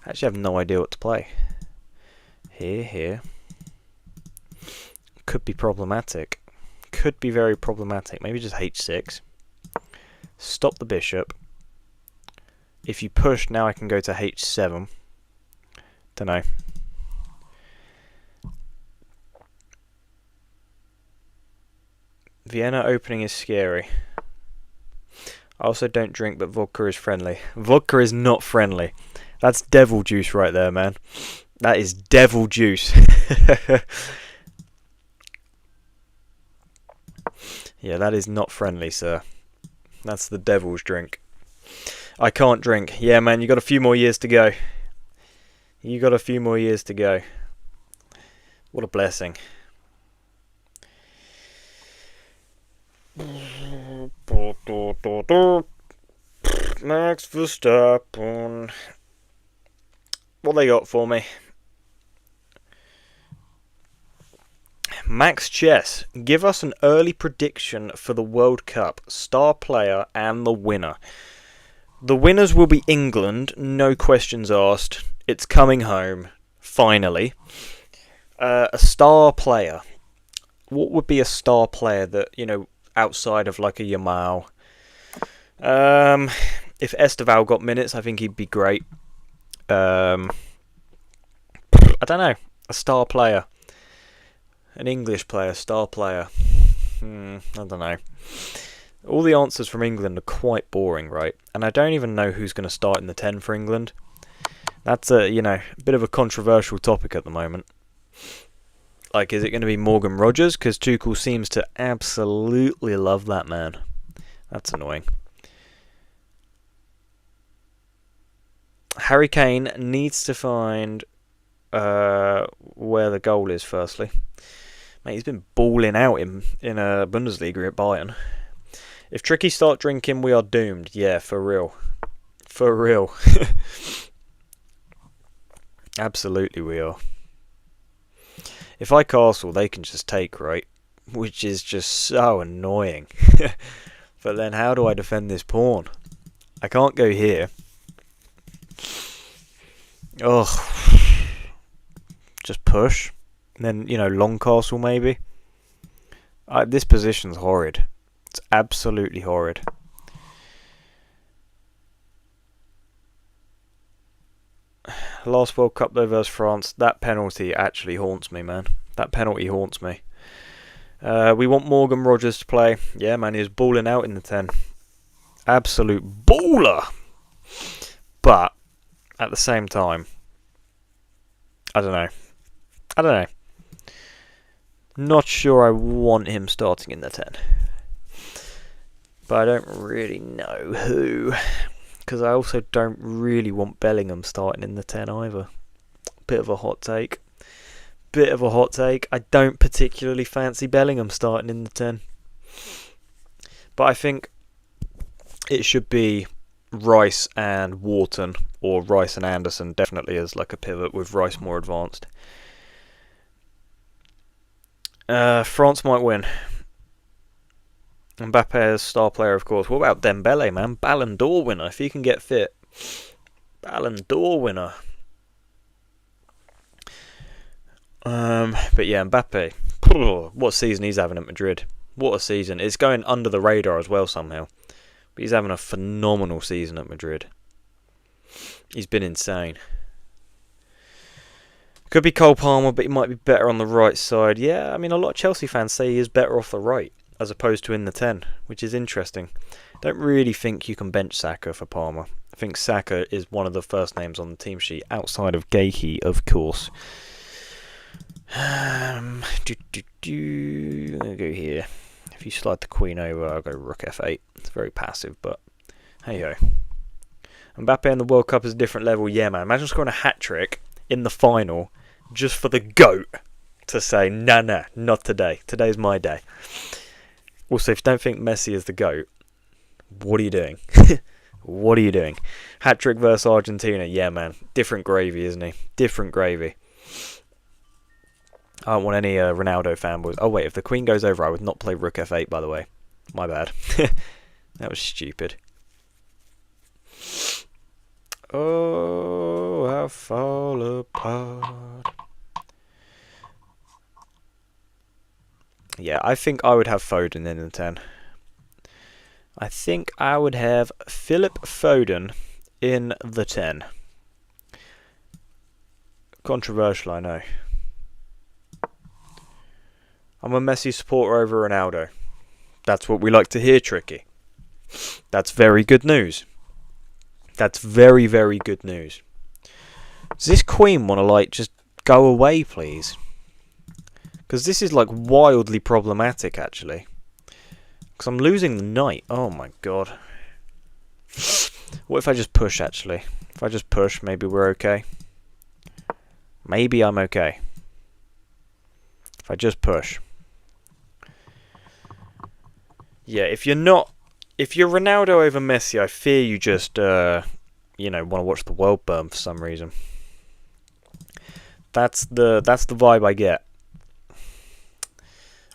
I actually have no idea what to play. Here. Could be problematic. Could be very problematic. Maybe just h6. Stop the bishop. If you push, now I can go to h7. Don't know. Vienna opening is scary. I also don't drink, but vodka is friendly. Vodka is not friendly. That's devil juice right there, man. That is devil juice. Yeah, that is not friendly, sir. That's the devil's drink. I can't drink. Yeah, man, you got a few more years to go. You got a few more years to go. What a blessing. Max Verstappen. What they got for me? Max Chess, give us an early prediction for the World Cup, star player and the winner. The winners will be England, no questions asked. It's coming home, finally. A star player. What would be a star player that, you know, outside of like a Yamal? If Esteval got minutes, I think he'd be great. I don't know. A star player. An English player, star player. I don't know. All the answers from England are quite boring, right? And I don't even know who's going to start in the 10 for England. That's a, you know, a bit of a controversial topic at the moment. Like, is it going to be Morgan Rogers? Because Tuchel seems to absolutely love that man. That's annoying. Harry Kane needs to find where the goal is, firstly. Mate, he's been balling out in a Bundesliga at Bayern. If Tricky start drinking, we are doomed. Yeah, for real. For real. Absolutely we are. If I castle, they can just take, right? Which is just so annoying. But then how do I defend this pawn? I can't go here. Ugh. Just push. And then, you know, long castle maybe. This position's horrid. It's absolutely horrid. Last World Cup though versus France. That penalty actually haunts me, man. That penalty haunts me. We want Morgan Rogers to play. Yeah, man, he was balling out in the 10. Absolute baller. But, at the same time, I don't know. Not sure I want him starting in the 10. But I don't really know who. Because I also don't really want Bellingham starting in the 10 either. Bit of a hot take. I don't particularly fancy Bellingham starting in the 10. But I think it should be Rice and Wharton, or Rice and Anderson, definitely as like a pivot with Rice more advanced. France might win. Mbappe is star player, of course. What about Dembele, man? Ballon d'Or winner, if he can get fit. Ballon d'Or winner. But yeah, Mbappe. What season he's having at Madrid. What a season. It's going under the radar as well somehow. But he's having a phenomenal season at Madrid. He's been insane. Could be Cole Palmer, but he might be better on the right side. Yeah, I mean, a lot of Chelsea fans say he is better off the right, as opposed to in the 10, which is interesting. Don't really think you can bench Saka for Palmer. I think Saka is one of the first names on the team sheet, outside of Gakey, of course. I'm going to go here. If you slide the queen over, I'll go rook f8. It's very passive, but hey-ho. Mbappe in the World Cup is a different level. Yeah, man. Imagine scoring a hat-trick in the final just for the GOAT to say, nah, not today. Today's my day. Also, if you don't think Messi is the GOAT, what are you doing? What are you doing? Hat-trick versus Argentina. Yeah, man. Different gravy, isn't he? Different gravy. I don't want any Ronaldo fanboys. Oh wait, if the queen goes over, I would not play rook f8, by the way. My bad. That was stupid. Oh, I fall apart. Yeah, I think I would have Foden in the 10. I think I would have Philip Foden in the 10. Controversial, I know. I'm a Messi supporter over Ronaldo. That's what we like to hear, Tricky. That's very good news. That's very, very good news. Does this queen want to, like, just go away, please? Because this is, like, wildly problematic, actually. Because I'm losing the knight. Oh, my God. What if I just push, actually? If I just push, maybe we're okay. Maybe I'm okay. If I just push. Yeah, if you're Ronaldo over Messi, I fear you just, want to watch the world burn for some reason. That's the vibe I get.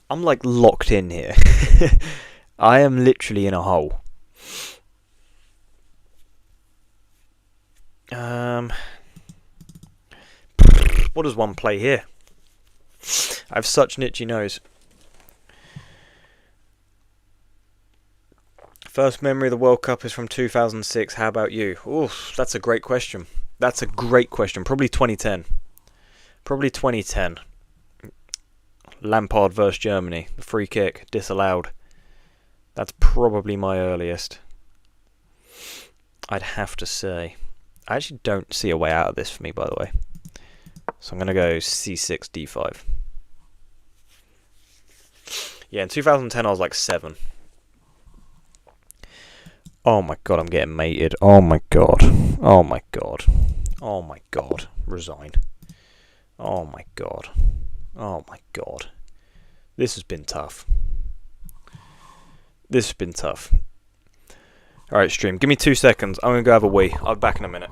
I'm like locked in here. I am literally in a hole. What does one play here? I have such an itchy nose. First memory of the World Cup is from 2006. How about you? Oof, that's a great question. That's a great question. Probably 2010. Probably 2010. Lampard versus Germany. The free kick disallowed. That's probably my earliest. I'd have to say. I actually don't see a way out of this for me, by the way. So I'm going to go c6, d5. Yeah, in 2010 I was like 7. Oh my God, I'm getting mated. Oh my God. Oh my God. Oh my God. Resign. Oh my God. Oh my God. This has been tough. This has been tough. Alright, stream. Give me 2 seconds. I'm going to go have a wee. I'll be back in a minute.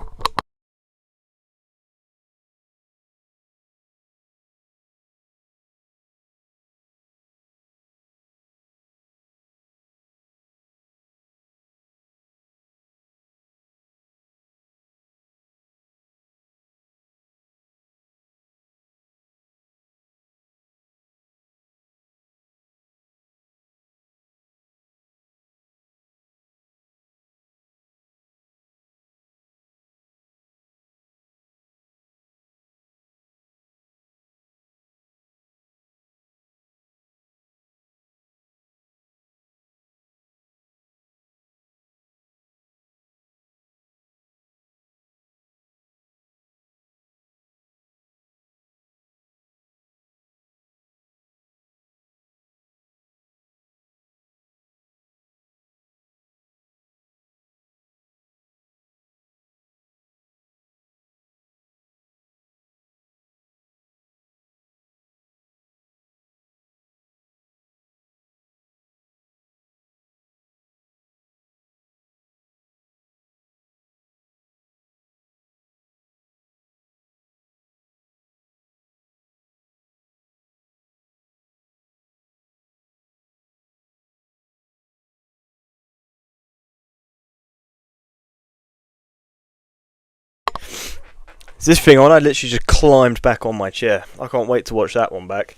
Is this thing on? I literally just climbed back on my chair. I can't wait to watch that one back.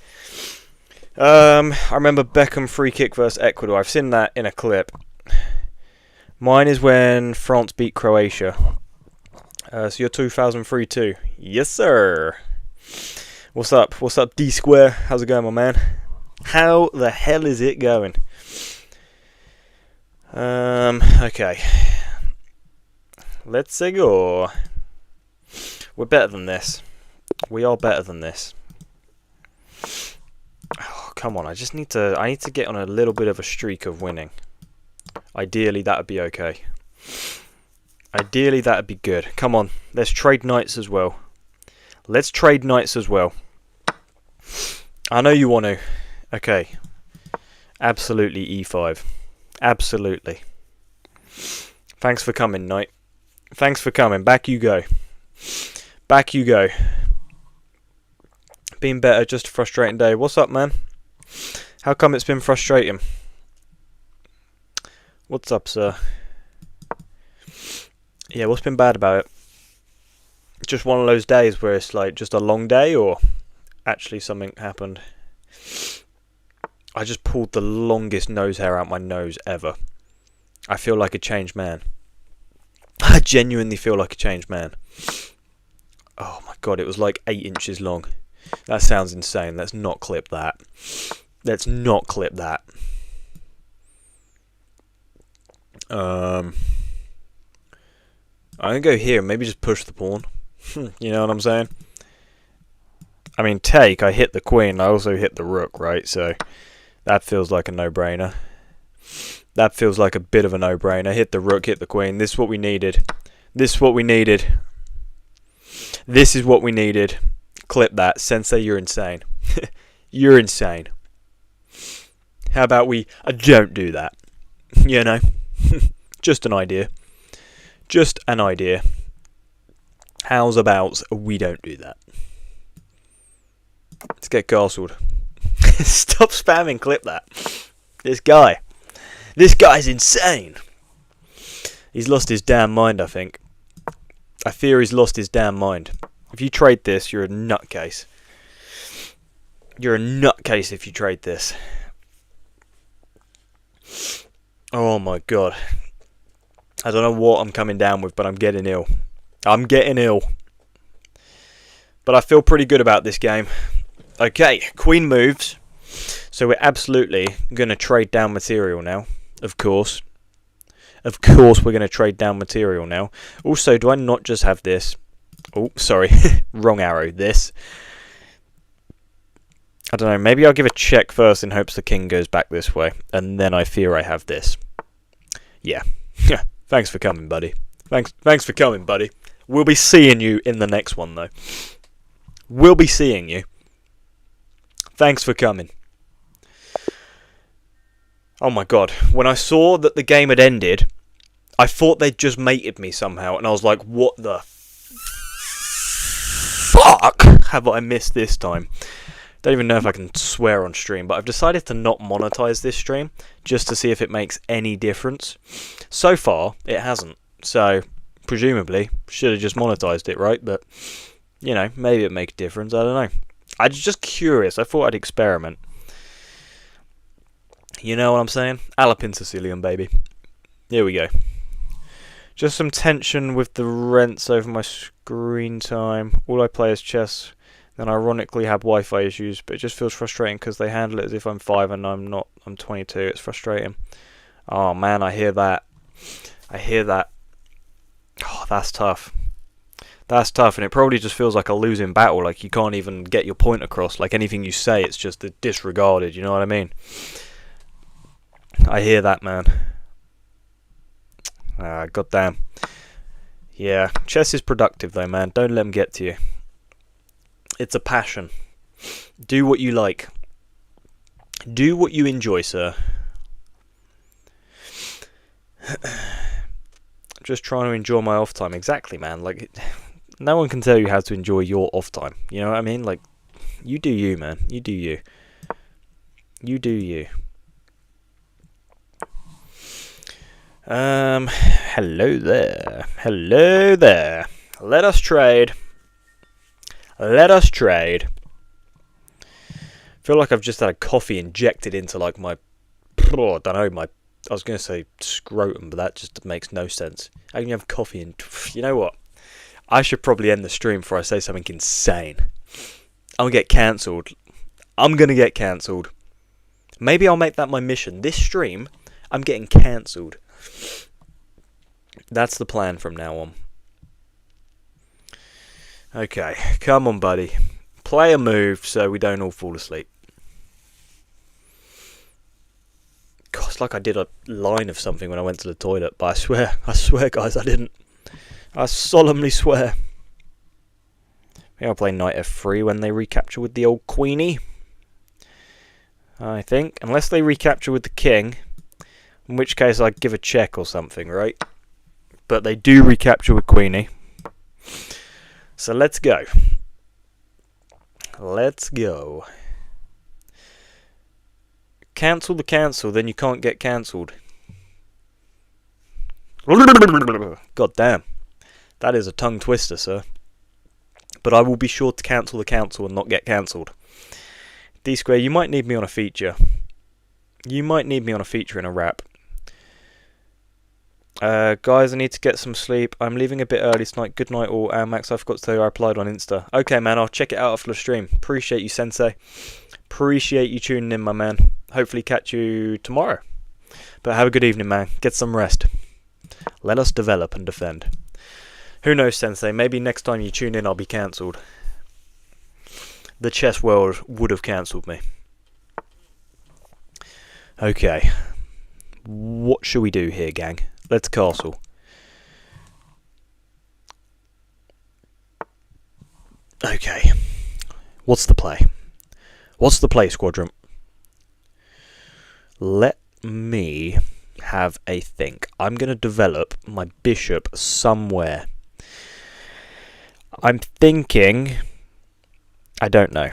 I remember Beckham free kick versus Ecuador. I've seen that in a clip. Mine is when France beat Croatia. So you're 2003 too. Yes, sir. What's up? What's up, D Square? How's it going, my man? How the hell is it going? Okay. Let's go. We're better than this. We are better than this. Oh, come on, I need to get on a little bit of a streak of winning. Ideally, that would be okay. Ideally, that would be good. Come on, let's trade knights as well. Let's trade knights as well. I know you want to. Okay. Absolutely e5. Absolutely. Thanks for coming, knight. Thanks for coming. Back you go. Back you go. Been better, just a frustrating day. What's up, man? How come it's been frustrating? What's up, sir? Yeah, what's been bad about it? Just one of those days where it's like just a long day, or actually something happened? I just pulled the longest nose hair out my nose ever. I feel like a changed man. I genuinely feel like a changed man. Oh my god, it was like 8 inches long. That sounds insane. Let's not clip that. Let's not clip that. I'm gonna go here and maybe just push the pawn. You know what I'm saying? I mean, take, I hit the queen, I also hit the rook, right? So that feels like a no-brainer. That feels like a bit of a no-brainer. Hit the rook, hit the queen. This is what we needed. This is what we needed. This is what we needed. Clip that. Sensei, you're insane. You're insane. How about we don't do that? You know? Just an idea. Just an idea. How's about we don't do that? Let's get castled. Stop spamming, clip that. This guy's insane. He's lost his damn mind, I think. I fear he's lost his damn mind. If you trade this, you're a nutcase. You're a nutcase if you trade this. Oh my god. I don't know what I'm coming down with, but I'm getting ill. I'm getting ill. But I feel pretty good about this game. Okay, queen moves. So we're absolutely going to trade down material now. Of course. Of course we're going to trade down material now. Also, do I not just have this? Oh, sorry. Wrong arrow. This. I don't know. Maybe I'll give a check first in hopes the king goes back this way. And then I fear I have this. Yeah. Thanks for coming, buddy. Thanks for coming, buddy. We'll be seeing you in the next one, though. We'll be seeing you. Thanks for coming. Oh my god. When I saw that the game had ended, I thought they'd just mated me somehow. And I was like, what the fuck have I missed this time? Don't even know if I can swear on stream, but I've decided to not monetize this stream just to see if it makes any difference. So far, it hasn't. So, presumably, should have just monetized it, right? But, you know, maybe it makes a difference. I don't know. I was just curious. I thought I'd experiment. You know what I'm saying? Alpine Sicilian, baby. Here we go. Just some tension with the rents over my screen time. All I play is chess. Then ironically have Wi-Fi issues, but it just feels frustrating because they handle it as if I'm 5 and I'm not. I'm 22. It's frustrating. Oh man, I hear that. I hear that. Oh, that's tough. That's tough, and it probably just feels like a losing battle. Like you can't even get your point across. Like anything you say, it's just disregarded. You know what I mean? I hear that, man. Goddamn. Yeah, chess is productive though, man. Don't let them get to you. It's a passion. Do what you like. Do what you enjoy, sir. Just trying to enjoy my off time. Exactly, man. Like, no one can tell you how to enjoy your off time. You know what I mean? Like, you do you, man. You do you. You do you. Hello there. Hello there. Let us trade. Let us trade. I feel like I've just had a coffee injected into like my, I don't know, my, I was going to say scrotum, but that just makes no sense. How can you have coffee and, you know what? I should probably end the stream before I say something insane. I'm going to get cancelled. I'm going to get cancelled. Maybe I'll make that my mission. This stream, I'm getting cancelled. That's the plan from now on. Okay, come on, buddy. Play a move so we don't all fall asleep. God, it's like I did a line of something when I went to the toilet, but I swear, guys, I didn't. I solemnly swear. Maybe I'll play knight f3 when they recapture with the old queenie. I think, unless they recapture with the king, in which case I'd give a check or something, right? But they do recapture with queenie. So let's go. Let's go. Cancel the cancel, then you can't get cancelled. God damn. That is a tongue twister, sir. But I will be sure to cancel the council and not get cancelled. D Square, you might need me on a feature. You might need me on a feature in a rap. Guys, I need to get some sleep. I'm leaving a bit early tonight. Good night all. And Max, I forgot to tell you I replied on Insta. Okay, man, I'll check it out after the stream. Appreciate you, Sensei. Appreciate you tuning in, my man. Hopefully catch you tomorrow. But have a good evening, man. Get some rest. Let us develop and defend. Who knows, Sensei? Maybe next time you tune in, I'll be cancelled. The chess world would have cancelled me. Okay. What shall we do here, gang? Let's castle. Okay. What's the play? What's the play, Squadron? Let me have a think. I'm going to develop my bishop somewhere. I'm thinking... I don't know.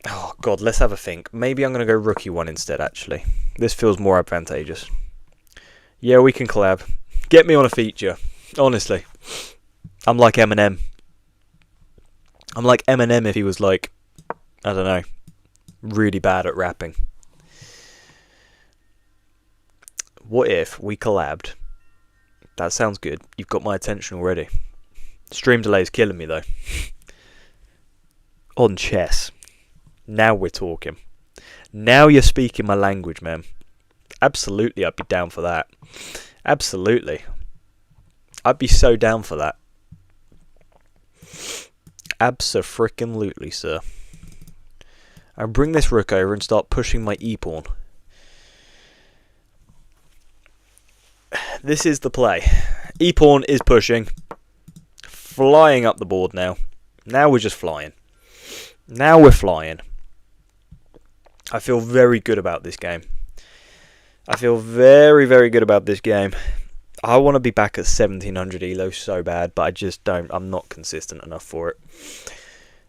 Oh, God, let's have a think. Maybe I'm going to go rook e1 instead, actually. This feels more advantageous. Yeah, we can collab. Get me on a feature. Honestly. I'm like Eminem. I'm like Eminem if he was like, I don't know, really bad at rapping. What if we collabed? That sounds good. You've got my attention already. Stream delay's killing me though. On chess. Now we're talking. Now you're speaking my language, man. Absolutely, I'd be down for that. Absolutely. I'd be so down for that. Abso-frickin-lutely, sir. I'll bring this rook over and start pushing my e-pawn. This is the play. E-pawn is pushing. Flying up the board now. Now we're just flying. Now we're flying. I feel very good about this game. I feel very, very good about this game. I want to be back at 1700 elo so bad, but I just don't. I'm not consistent enough for it.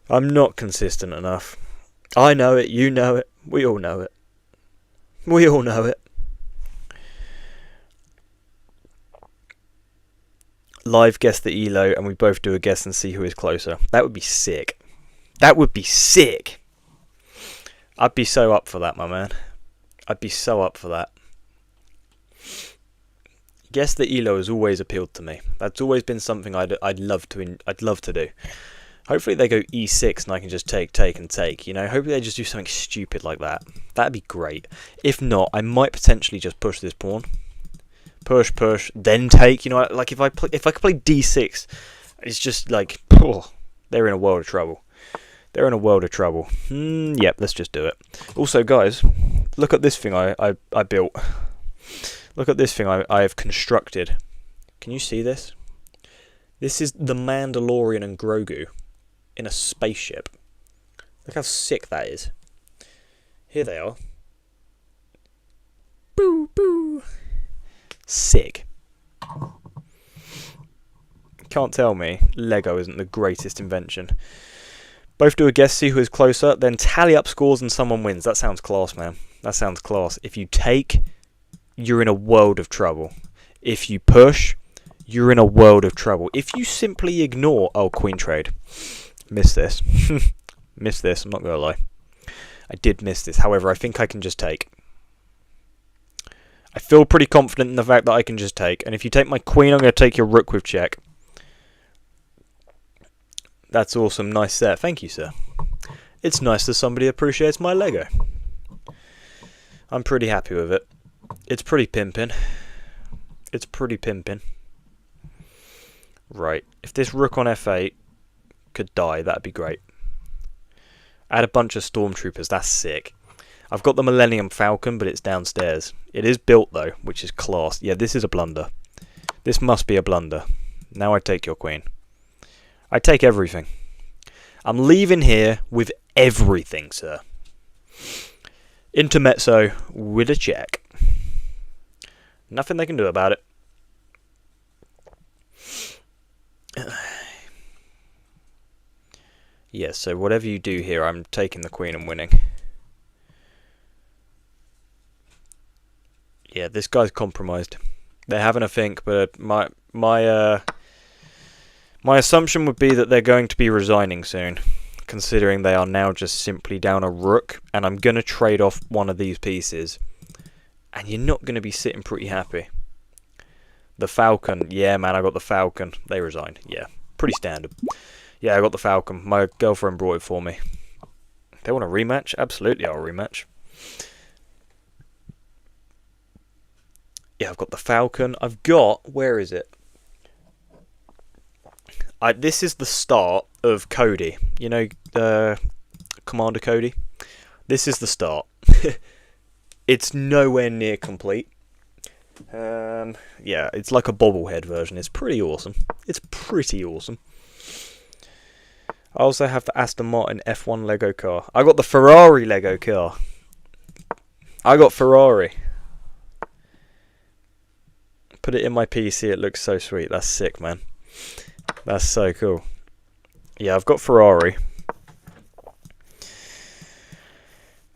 I'm not consistent enough. I know it. You know it. We all know it. We all know it. Live guess the elo, and we both do a guess and see who is closer. That would be sick. That would be sick. I'd be so up for that, my man. I'd be so up for that. Guess the elo has always appealed to me. That's always been something I'd love to do. Hopefully they go e6 and I can just take, you know. Hopefully they just do something stupid like that. That'd be great. If not, I might potentially just push this pawn. Push, then take, you know, like if I could play d6, it's just like, oh, they're in a world of trouble. They're in a world of trouble. Yep, let's just do it. Also, guys, look at this thing I built. Look at this thing I have constructed. Can you see this? This is the Mandalorian and Grogu in a spaceship. Look how sick that is. Here they are. Boo, boo. Sick. Can't tell me Lego isn't the greatest invention. Both do a guess, see who is closer, then tally up scores and someone wins. That sounds class, man. That sounds class. If you take, you're in a world of trouble. If you push, you're in a world of trouble. If you simply ignore... Oh, queen trade. Missed this. Missed this, I'm not going to lie. I did miss this. However, I think I can just take. I feel pretty confident in the fact that I can just take. And if you take my queen, I'm going to take your rook with check. That's awesome. Nice set. Thank you, sir. It's nice that somebody appreciates my Lego. I'm pretty happy with it. It's pretty pimping. It's pretty pimping. Right. If this rook on f8 could die, that'd be great. I had a bunch of stormtroopers. That's sick. I've got the Millennium Falcon, but it's downstairs. It is built, though, which is class. Yeah, this is a blunder. This must be a blunder. Now I take your queen. I take everything. I'm leaving here with everything, sir. Intermezzo with a check. Nothing they can do about it. Yeah, so whatever you do here, I'm taking the queen and winning. Yeah, this guy's compromised. They're having a think, but my assumption would be that they're going to be resigning soon, considering they are now just simply down a rook, and I'm going to trade off one of these pieces, and you're not going to be sitting pretty happy. The falcon, yeah man, I got the falcon. They resigned, yeah, pretty standard. Yeah, I got the falcon. My girlfriend brought it for me. They want a rematch? Absolutely, I'll rematch. Yeah, I've got the falcon. I've got, where is it? This is the start of Cody. You know, Commander Cody? This is the start. It's nowhere near complete. Yeah, it's like a bobblehead version. It's pretty awesome. It's pretty awesome. I also have the Aston Martin F1 Lego car. I got the Ferrari Lego car. I got Ferrari. Put it in my PC. It looks so sweet. That's sick, man. That's so cool. Yeah, I've got Ferrari,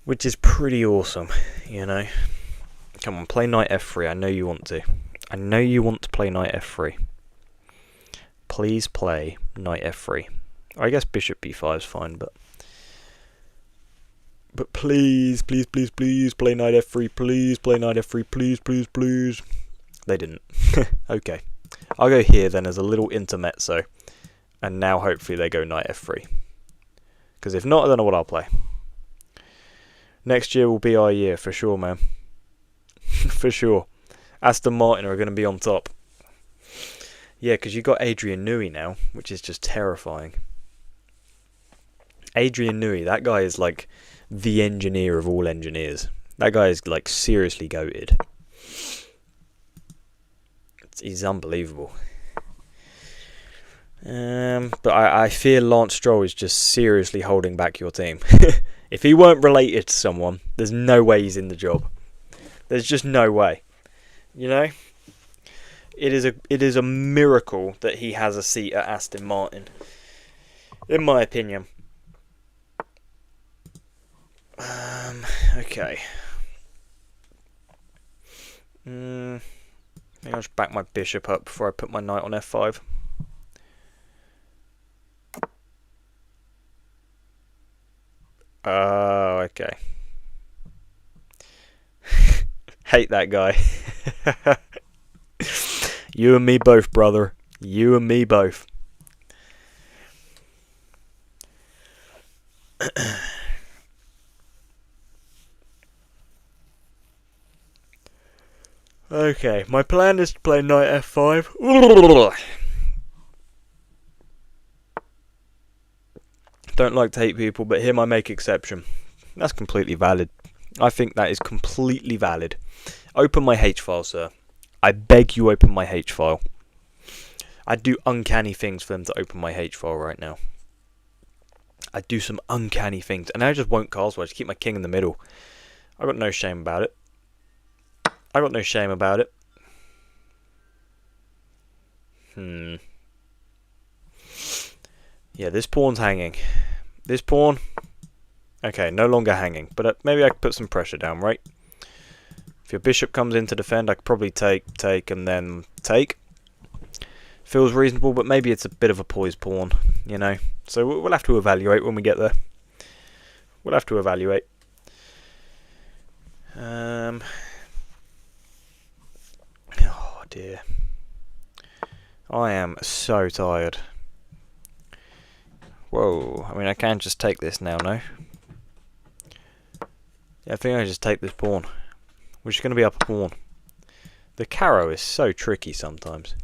which is pretty awesome, you know. Come on, play knight f3. I know you want to. I know you want to play knight f3. Please play knight f3. I guess bishop b5 is fine, but please, please, please, please play knight f3. Please play knight f3. Please, please, please. They didn't. Okay. I'll go here then as a little intermezzo. And now hopefully they go knight f3. Because if not, I don't know what I'll play. Next year will be our year, for sure, man. For sure. Aston Martin are going to be on top. Yeah, because you got Adrian Newey now, which is just terrifying. Adrian Newey, that guy is like the engineer of all engineers. That guy is like seriously goated. He's unbelievable. But I fear Lance Stroll is just seriously holding back your team. If he weren't related to someone, there's no way he's in the job. There's just no way. You know? It is a miracle that he has a seat at Aston Martin. In my opinion. Okay. Maybe I'll just back my bishop up before I put my knight on f5. Oh, okay. Hate that guy. You and me both, brother. You and me both. Okay, my plan is to play knight f5. Don't like to hate people, but here I make exception. That's completely valid. I think that is completely valid. Open my H file, sir. I beg you, open my H file. I'd do uncanny things for them to open my H file right now. I'd do some uncanny things, and I just won't castle. I just keep my king in the middle. I got no shame about it. I got no shame about it. Yeah, this pawn's hanging. This pawn... Okay, no longer hanging. But maybe I could put some pressure down, right? If your bishop comes in to defend, I could probably take, and then take. Feels reasonable, but maybe it's a bit of a poised pawn, you know? So we'll have to evaluate when we get there. We'll have to evaluate. Oh, dear. I am so tired. Whoa, I mean, I can just take this now, no? Yeah, I think I just take this pawn. We're just going to be up a pawn. The Caro is so tricky sometimes.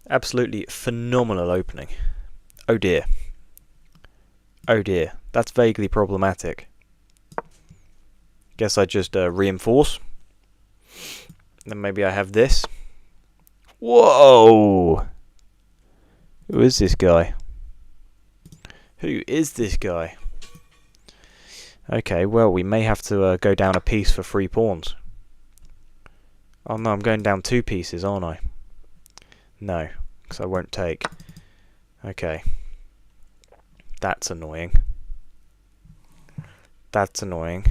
Absolutely phenomenal opening. Oh dear. Oh dear, that's vaguely problematic. Guess I just reinforce. Then maybe I have this. Whoa! Who is this guy? Who is this guy? Okay, well, we may have to go down a piece for 3 pawns. Oh no, I'm going down 2 pieces, aren't I? No, because I won't take. Okay. That's annoying. That's annoying.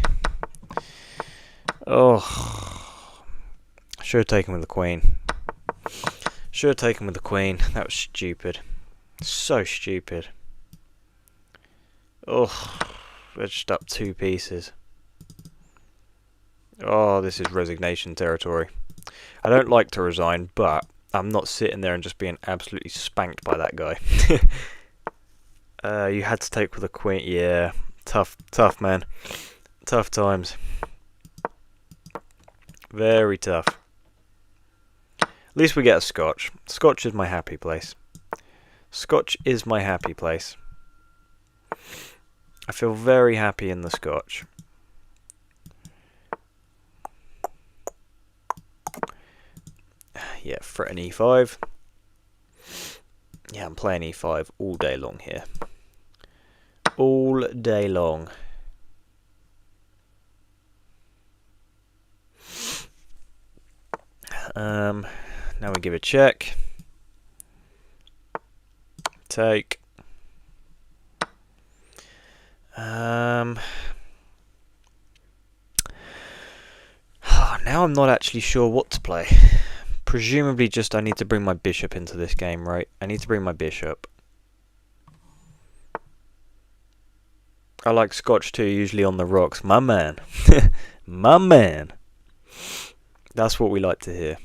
Oh, should have taken with the queen. Should have taken with the queen. That was stupid. So stupid. Oh, we're just up 2 pieces. Oh, this is resignation territory. I don't like to resign, but I'm not sitting there and just being absolutely spanked by that guy. You had to take with a queen. Yeah, tough, man. Tough times. Very tough. At least we get a Scotch. Scotch is my happy place. Scotch is my happy place. I feel very happy in the Scotch. Yeah, threaten e5. Yeah, I'm playing e5 all day long here. All day long. Now we give a check. Take. Now I'm not actually sure what to play. Presumably just I need to bring my bishop into this game, right? I need to bring my bishop. I like Scotch too, usually on the rocks. My man. My man. That's what we like to hear.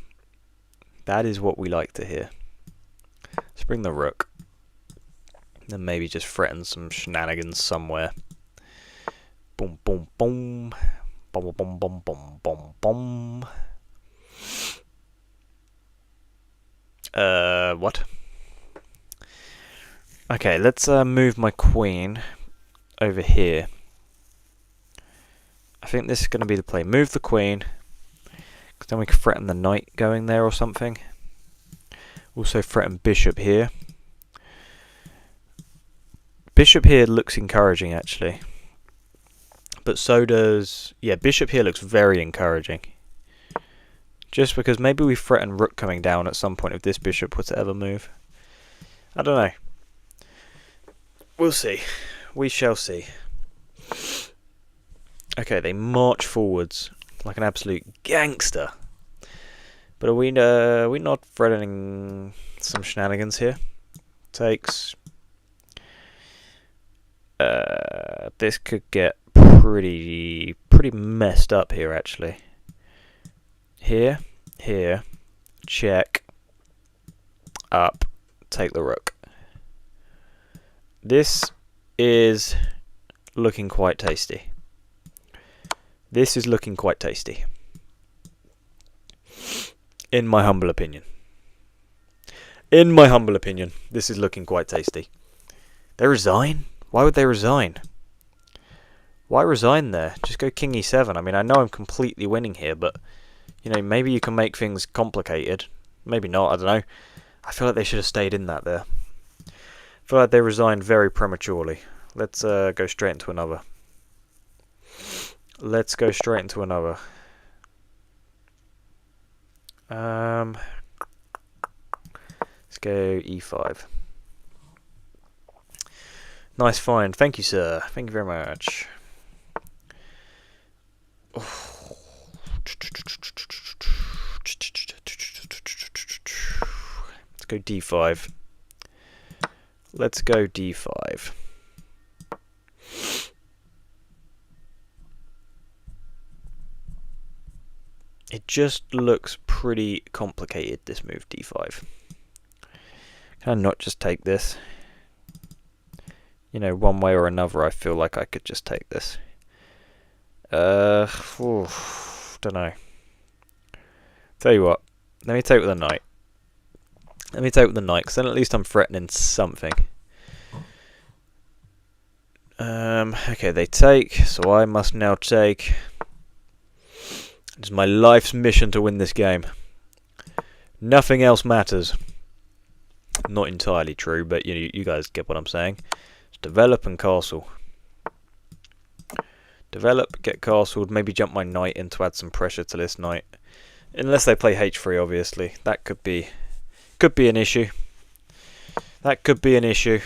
That is what we like to hear. Let's bring the rook. Then maybe just threaten some shenanigans somewhere. Boom, boom, boom. Boom, boom, boom, boom, boom, boom. What? Okay, let's move my queen over here. I think this is going to be the play. Move the queen, because then we can threaten the knight going there or something. Also threaten bishop here. Bishop here looks encouraging, actually. But so does... Yeah, bishop here looks very encouraging. Just because maybe we threaten rook coming down at some point if this bishop were to ever move. I don't know. We'll see. We shall see. Okay, they march forwards like an absolute gangster. But are we not threatening some shenanigans here? Takes... this could get pretty messed up here, actually. Here, check, up, take the rook. This is looking quite tasty. This is looking quite tasty. In my humble opinion. In my humble opinion, this is looking quite tasty. They resign? Why would they resign? Why resign there? Just go king e7. I mean, I know I'm completely winning here, but, you know, maybe you can make things complicated. Maybe not, I don't know. I feel like they should have stayed in that there. I feel like they resigned very prematurely. Let's go straight into another. Let's go straight into another. Let's go e5. Nice find. Thank you, sir. Thank you very much. Let's go d5. Let's go d5. It just looks pretty complicated, this move d5. Can I not just take this? You know, one way or another, I feel like I could just take this. Don't know. Tell you what, let me take with the knight. Let me take with the knight, because then at least I'm threatening something. Okay, they take, so I must now take. It is my life's mission to win this game. Nothing else matters. Not entirely true, but you guys get what I'm saying. Just develop and castle. Develop, get castled, maybe jump my knight in to add some pressure to this knight. Unless they play h3, obviously. That could be an issue. That could be an issue.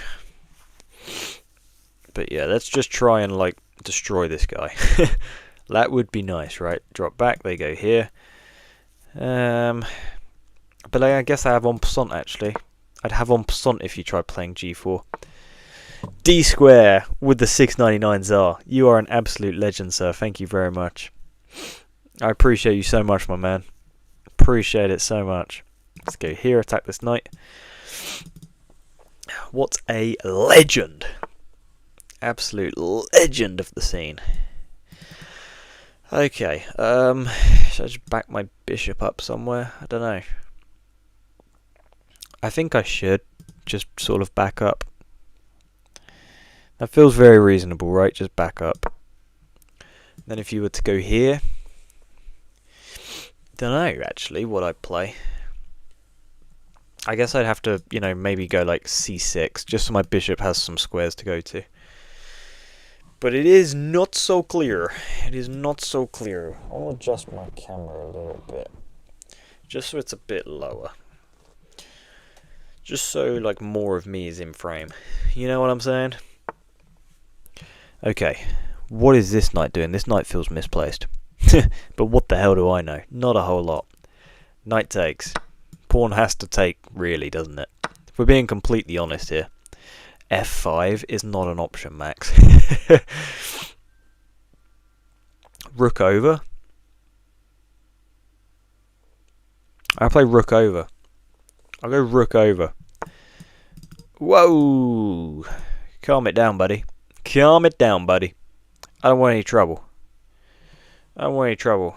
But yeah, let's just try and like destroy this guy. That would be nice, right? Drop back, they go here. But I guess I have en passant actually. I'd have en passant if you tried playing g4. D Square with the 699 Tsar. You are an absolute legend, sir. Thank you very much. I appreciate you so much, my man. Appreciate it so much. Let's go here, attack this knight. What a legend. Absolute legend of the scene. Okay, should I just back my bishop up somewhere? I don't know. I think I should just sort of back up. That feels very reasonable, right? Just back up. Then if you were to go here, don't know actually what I'd play. I guess I'd have to, you know, maybe go like c6, just so my bishop has some squares to go to. But it is not so clear. It is not so clear. I'll adjust my camera a little bit, just so it's a bit lower. Just so like more of me is in frame. You know what I'm saying? Okay, what is this knight doing? This knight feels misplaced. But what the hell do I know? Not a whole lot. Knight takes. Pawn has to take, really, doesn't it? If we're being completely honest here. F5 is not an option, Max. Rook over. I'll play rook over. I'll go rook over. Whoa! Calm it down, buddy. Calm it down, buddy. I don't want any trouble. I don't want any trouble.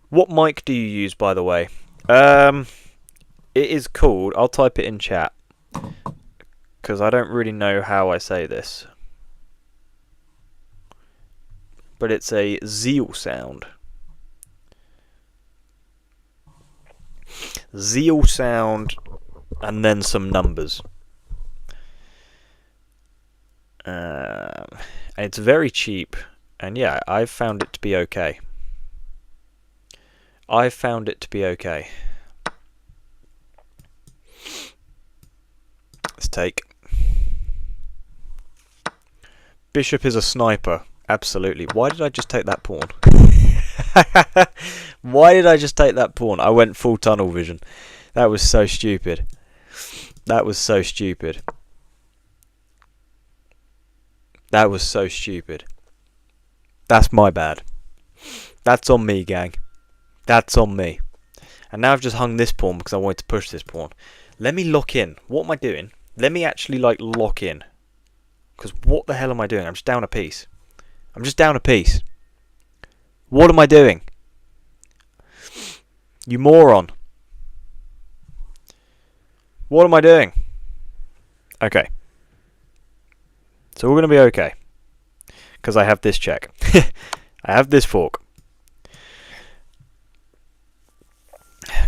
What mic do you use, by the way? It is called... I'll type it in chat, because I don't really know how I say this. But it's a Zeal sound. Zeal sound, and then some numbers. And it's very cheap. And yeah, I've found it to be okay. I've found it to be okay. Let's take. Bishop is a sniper. Absolutely. Why did I just take that pawn? Why did I just take that pawn? I went full tunnel vision. That was so stupid. That was so stupid. That was so stupid. That's my bad. That's on me, gang. That's on me. And now I've just hung this pawn because I wanted to push this pawn. Let me lock in. What am I doing? Let me actually like lock in. Because what the hell am I doing? I'm just down a piece. I'm just down a piece. What am I doing? You moron. What am I doing? Okay. So we're going to be okay. Because I have this check. I have this fork.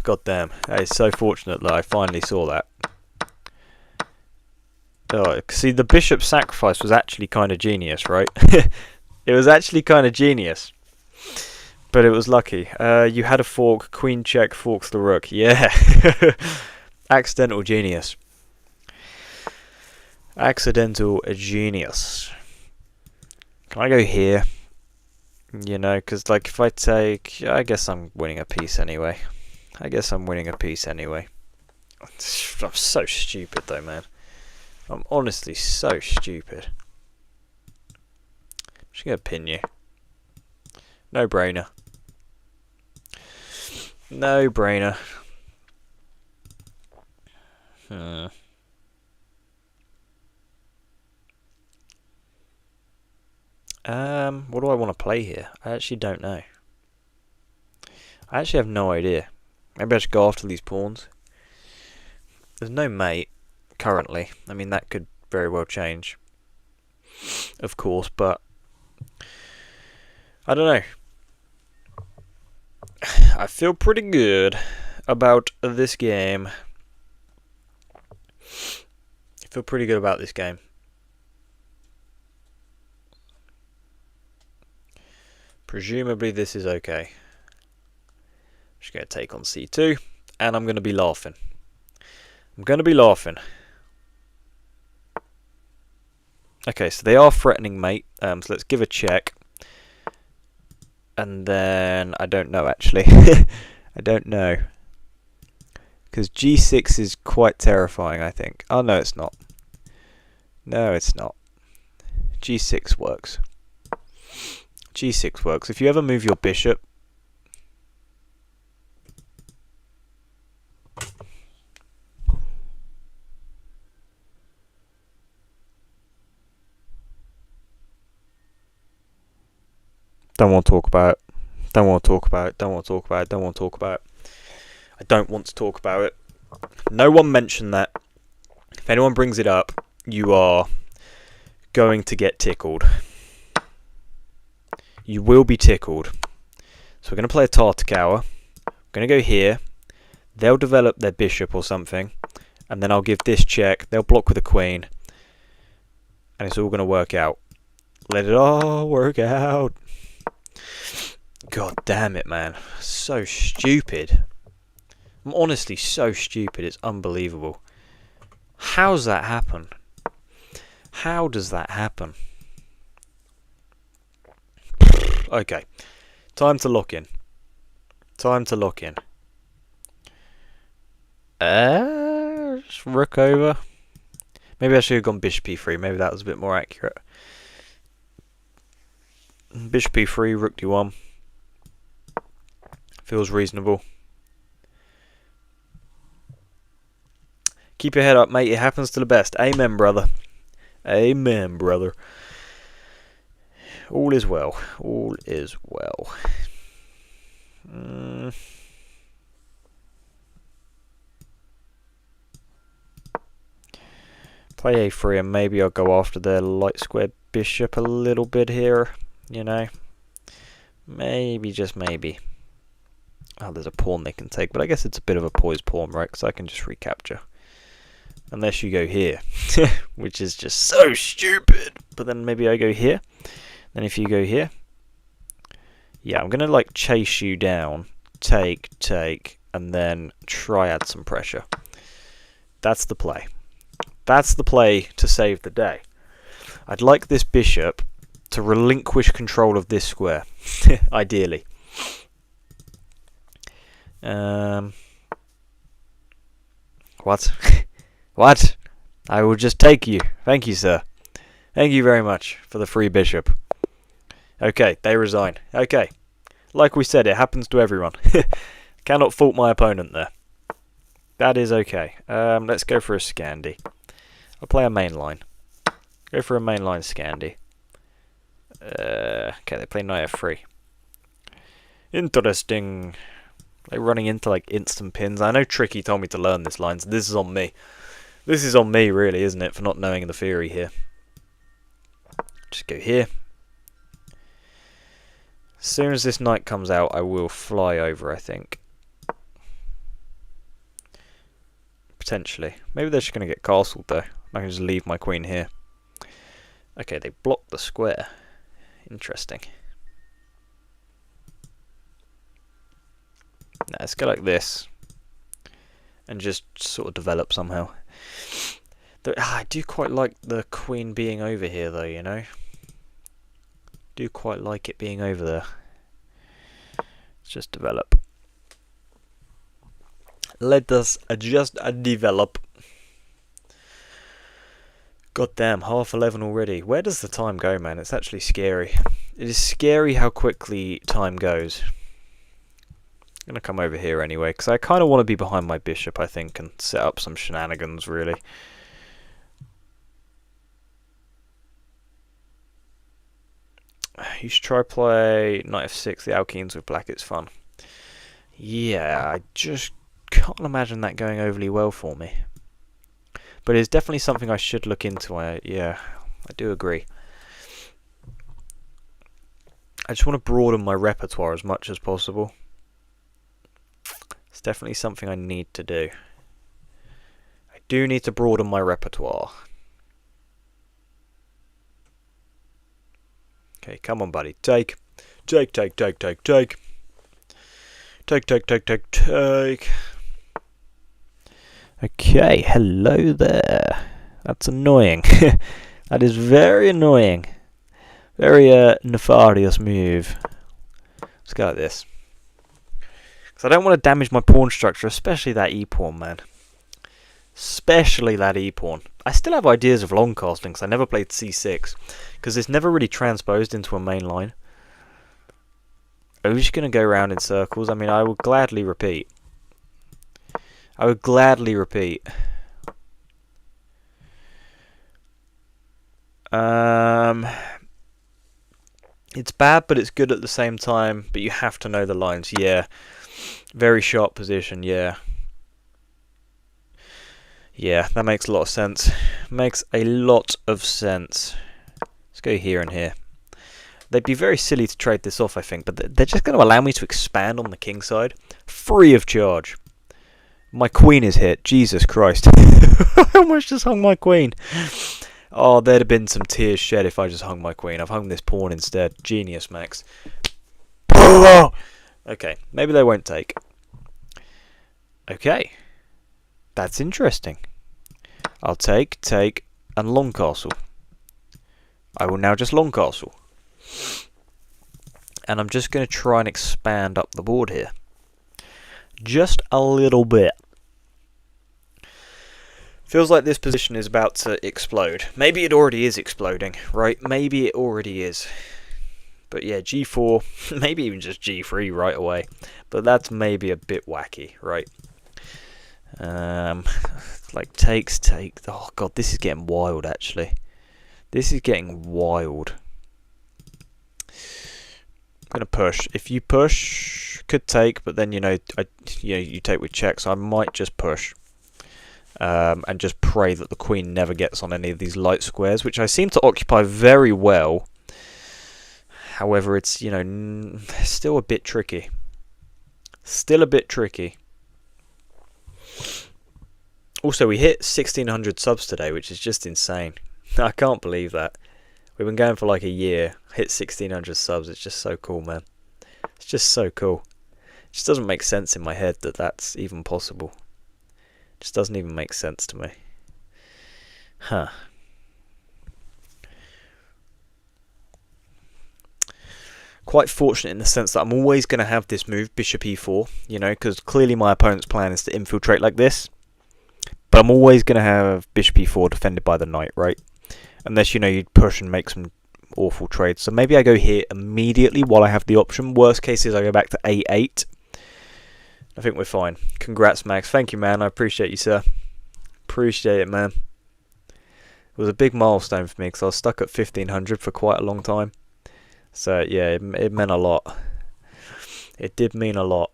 God damn. That is so fortunate that I finally saw that. Oh, see, the bishop sacrifice was actually kind of genius, right? It was actually kind of genius. But it was lucky. You had a fork. Queen check forks the rook. Yeah. Accidental genius. Accidental genius. Can I go here? You know, because like if I take... I guess I'm winning a piece anyway. I'm so stupid though, man. I'm honestly so stupid. I'm just going to pin you. No brainer. No brainer. What do I want to play here? I actually don't know. I actually have no idea. Maybe I should go after these pawns. There's no mate currently. I mean, that could very well change, of course, but I don't know. I feel pretty good about this game. I feel pretty good about this game. Presumably this is okay. I'm just going to take on c2, and I'm going to be laughing. I'm going to be laughing. Okay, so they are threatening mate. So let's give a check. And then I don't know actually. I don't know. Because G6 is quite terrifying, I think. Oh no, it's not. No, it's not. G6 works. G6 works. If you ever move your bishop, don't want to talk about it. Don't want to talk about it. Don't want to talk about it. Don't want to talk about it. I don't want to talk about it. No one mentioned that. If anyone brings it up, you are going to get tickled. You will be tickled. So we're going to play a Tartakower. We're going to go here. They'll develop their bishop or something. And then I'll give this check. They'll block with a queen. And it's all going to work out. Let it all work out. God damn it, man. So stupid. I'm honestly so stupid. It's unbelievable. How's that happen? How does that happen? Okay. Time to lock in. Time to lock in. Just rook over. Maybe I should have gone bishop e3. Maybe that was a bit more accurate. Bishop e3, rook d1. Feels reasonable. Keep your head up, mate. It happens to the best. Amen, brother. Amen, brother. All is well. All is well. Play a3 and maybe I'll go after their light square bishop a little bit here. You know. Maybe, just maybe. Oh, there's a pawn they can take, but I guess it's a bit of a poised pawn, right? Because I can just recapture. Unless you go here, which is just so stupid. But then maybe I go here. Then if you go here, yeah, I'm gonna like chase you down, take, and then try add some pressure. That's the play. That's the play to save the day. I'd like this bishop to relinquish control of this square, ideally. What? What? I will just take you. Thank you, sir. Thank you very much for the free bishop. Okay, they resign. Okay. Like we said, it happens to everyone. Cannot fault my opponent there. That is okay. Let's go for a Scandi. I'll play a main line. Go for a main line Scandi. Okay, they play knight f3. Interesting. They're running into like instant pins. I know Tricky told me to learn this line, so this is on me. This is on me, really, isn't it, for not knowing the theory here. Just go here. As soon as this knight comes out, I will fly over, I think. Potentially. Maybe they're just going to get castled, though. I can just leave my queen here. Okay, they block the square. Interesting. Now, let's go like this. And just sort of develop somehow. I do quite like the queen being over here, though, you know. Do quite like it being over there. Let's just develop. Let us just develop. God damn, 11:30 already. Where does the time go, man? It's actually scary. It is scary how quickly time goes. I'm going to come over here anyway, because I kind of want to be behind my bishop, I think, and set up some shenanigans, really. You should try play knight f6, the Alkenes with black, it's fun. Yeah, I just can't imagine that going overly well for me. But it's definitely something I should look into. Yeah, I do agree. I just want to broaden my repertoire as much as possible. It's definitely something I need to do. I do need to broaden my repertoire. Okay, come on, buddy. Take. Take, take, take, take, take. Take, take, take, take, take. Okay, hello there. That's annoying. That is very annoying. Very nefarious move. Let's go like this. Because I don't want to damage my pawn structure, especially that e-pawn, man. Especially that e-pawn. I still have ideas of long casting because I never played c6. Because it's never really transposed into a main line. Are we just going to go around in circles? I mean, I would gladly repeat. I would gladly repeat. It's bad, but it's good at the same time. But you have to know the lines. Yeah. Very sharp position. Yeah. Yeah, that makes a lot of sense. Makes a lot of sense. Let's go here and here. They'd be very silly to trade this off, I think. But they're just going to allow me to expand on the king side. Free of charge. My queen is hit. Jesus Christ. I almost just hung my queen. Oh, there'd have been some tears shed if I just hung my queen. I've hung this pawn instead. Genius, Max. Okay, maybe they won't take. Okay. That's interesting. I'll take, and long castle. I will now just long castle. And I'm just going to try and expand up the board here. Just a little bit. Feels like this position is about to explode. Maybe it already is exploding, right? Maybe it already is. But yeah, g4, maybe even just g3 right away. But that's maybe a bit wacky, right? Like takes. Oh god, this is getting wild actually. This is getting wild. I'm gonna push. If you push, could take, but then you take with check, so I might just push. And just pray that the queen never gets on any of these light squares, which I seem to occupy very well. However, it's, still a bit tricky. Still a bit tricky. Also, we hit 1,600 subs today, which is just insane. I can't believe that. We've been going for like a year. Hit 1,600 subs. It's just so cool, man. It's just so cool. It just doesn't make sense in my head that that's even possible. Just doesn't even make sense to me. Huh. Quite fortunate in the sense that I'm always going to have this move, bishop e4, because clearly my opponent's plan is to infiltrate like this. But I'm always going to have bishop e4 defended by the knight, right? Unless, you'd push and make some awful trades. So maybe I go here immediately while I have the option. Worst case is I go back to a8. I think we're fine. Congrats, Max. Thank you, man. I appreciate you, sir. Appreciate it, man. It was a big milestone for me because I was stuck at 1,500 for quite a long time. So, yeah, it meant a lot. It did mean a lot.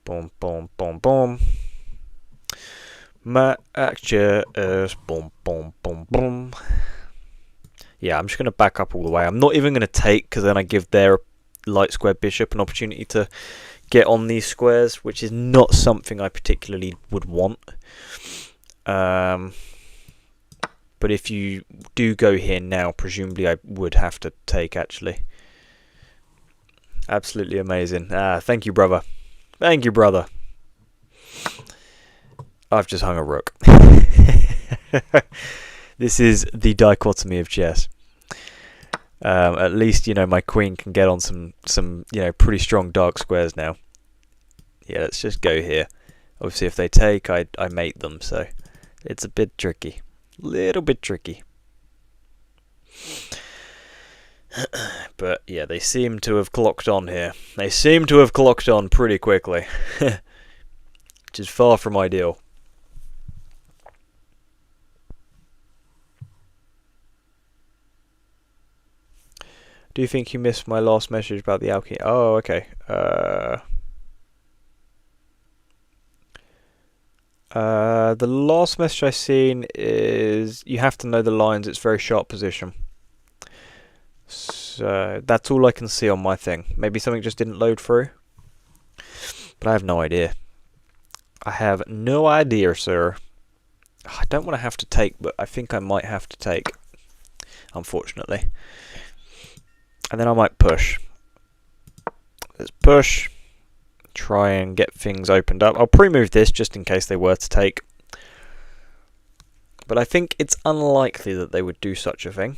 Boom, boom, boom, boom. Matches. Boom, boom, boom, boom. Yeah, I'm just going to back up all the way. I'm not even going to take, because then I give their light square bishop an opportunity to get on these squares, which is not something I particularly would want. But if you do go here now, presumably I would have to take, actually. Absolutely amazing. Thank you, brother. Thank you, brother. I've just hung a rook. This is the dichotomy of chess. At least, my queen can get on some pretty strong dark squares now. Yeah, let's just go here. Obviously, if they take, I mate them, so it's a bit tricky. Little bit tricky. But, yeah, they seem to have clocked on here. They seem to have clocked on pretty quickly. Which is far from ideal. Do you think you missed my last message about the alchemy? Oh, okay. The last message I've seen is you have to know the lines. It's very sharp position. So that's all I can see on my thing. Maybe something just didn't load through. But I have no idea. I have no idea, sir. I don't want to have to take, but I think I might have to take. Unfortunately. And then I might push. Let's push. Try and get things opened up. I'll pre-move this just in case they were to take. But I think it's unlikely that they would do such a thing.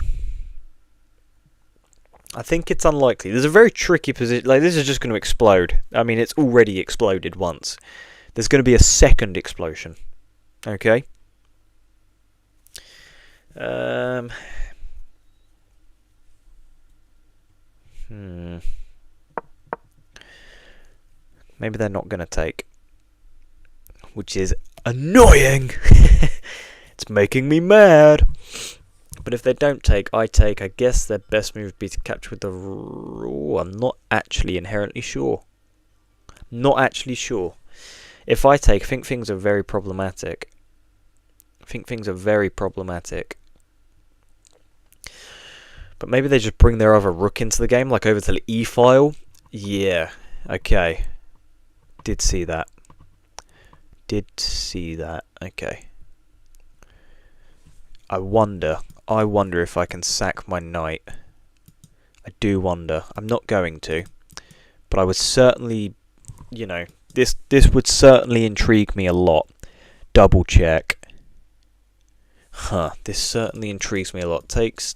I think it's unlikely. There's a very tricky position. Like, this is just going to explode. I mean, it's already exploded once. There's going to be a second explosion. Okay? Maybe they're not going to take. Which is annoying! It's making me mad! But if they don't take, I take. I guess their best move would be to capture with the... I'm not actually inherently sure. Not actually sure. If I take, I think things are very problematic. But maybe they just bring their other rook into the game, like over to the e-file. Yeah, okay. Did see that. Okay. I wonder if I can sack my knight. I do wonder. I'm not going to. But I would certainly, you know, this would certainly intrigue me a lot. Double check. This certainly intrigues me a lot. Takes.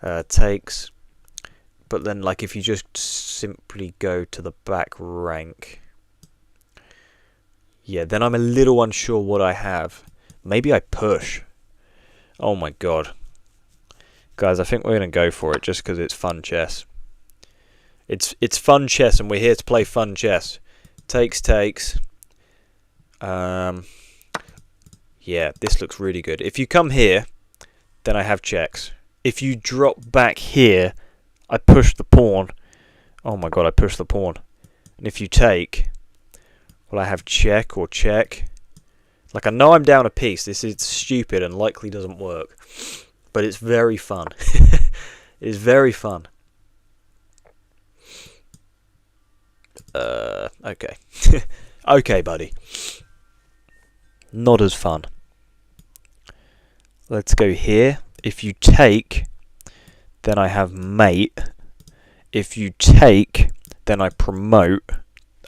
But then, like, if you just simply go to the back rank... Yeah, then I'm a little unsure what I have. Maybe I push. Oh my god. Guys, I think we're going to go for it just because it's fun chess. It's fun chess and we're here to play fun chess. Takes. Yeah, this looks really good. If you come here, then I have checks. If you drop back here, I push the pawn. Oh my god, I push the pawn. And if you take, well, I have check or check. Like, I know I'm down a piece. This is stupid and likely doesn't work. But it's very fun. It is very fun. Okay. Okay, buddy. Not as fun. Let's go here. If you take, then I have mate. If you take, then I promote.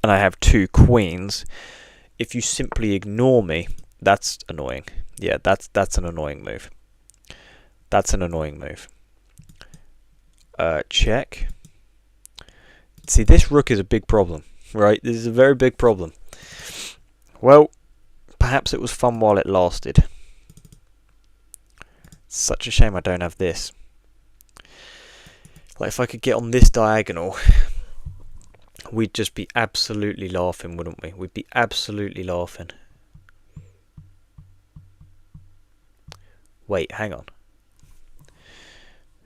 And I have 2 queens. If you simply ignore me, that's annoying. Yeah, that's an annoying move. That's an annoying move. Check. See, this rook is a big problem, right? This is a very big problem. Well, perhaps it was fun while it lasted. Such a shame I don't have this. Like, if I could get on this diagonal, we'd just be absolutely laughing, wouldn't we? We'd be absolutely laughing. Wait, hang on.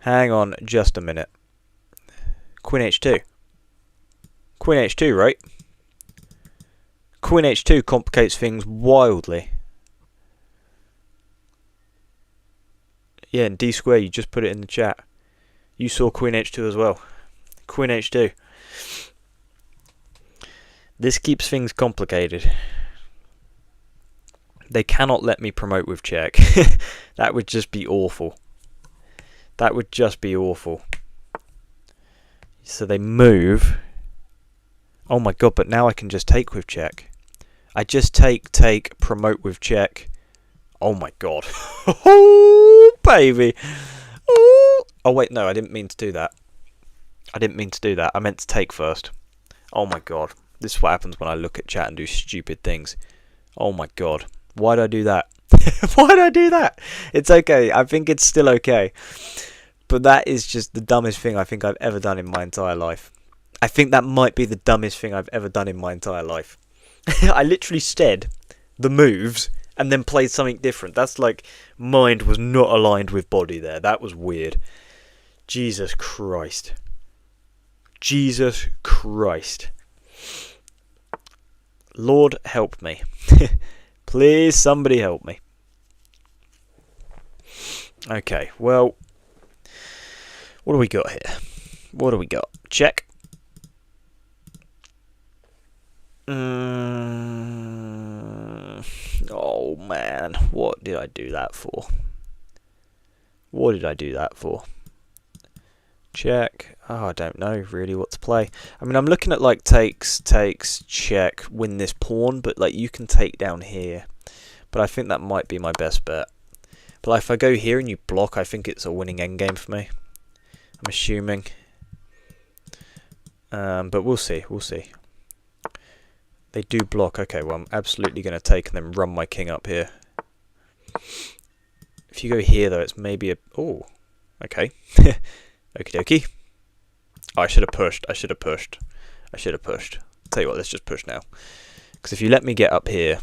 Hang on just a minute. Queen h2. Queen h2, right? Queen h2 complicates things wildly. Yeah, and d square, you just put it in the chat. You saw Queen h2 as well. Queen h2. This keeps things complicated. They cannot let me promote with check. That would just be awful. That would just be awful. So they move. Oh my god, but now I can just take with check. I just take, promote with check. Oh my god. Oh, baby. Oh wait, no, I didn't mean to do that. I meant to take first. Oh my god. This is what happens when I look at chat and do stupid things. Oh my god. Why did I do that? Why did I do that? It's okay. I think it's still okay. But that is just the dumbest thing I think I've ever done in my entire life. I think that might be the dumbest thing I've ever done in my entire life. I literally said the moves and then played something different. That's like, mind was not aligned with body there. That was weird. Jesus Christ. Jesus Christ. Lord help me. Please, somebody help me. Okay, well, what do we got here? What do we got? Check. Oh man, what did I do that for? What did I do that for? Check. Oh, I don't know really what to play. I mean, I'm looking at like takes, check, win this pawn, but like you can take down here. but I think that might be my best bet. But if I go here and you block, I think it's a winning endgame for me. I'm assuming. But we'll see, we'll see. They do block. Okay, well, I'm absolutely going to take and then run my king up here. If you go here, though, it's maybe a... Oh, okay. Okie dokie. Oh, I should have pushed. I should have pushed. I should have pushed. Tell you what, let's just push now. Because if you let me get up here,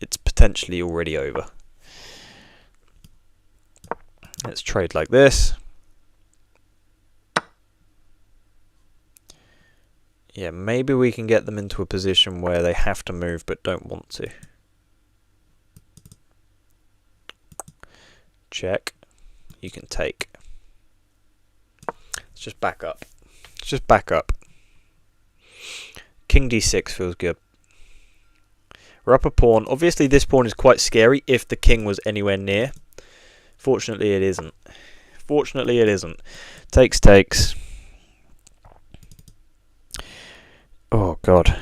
it's potentially already over. Let's trade like this. Yeah, maybe we can get them into a position where they have to move but don't want to. Check. You can take. Let's just back up. Let's just back up. King d6 feels good. We're up a pawn. Obviously this pawn is quite scary if the king was anywhere near. Fortunately it isn't. Fortunately it isn't. Takes, takes. Oh god.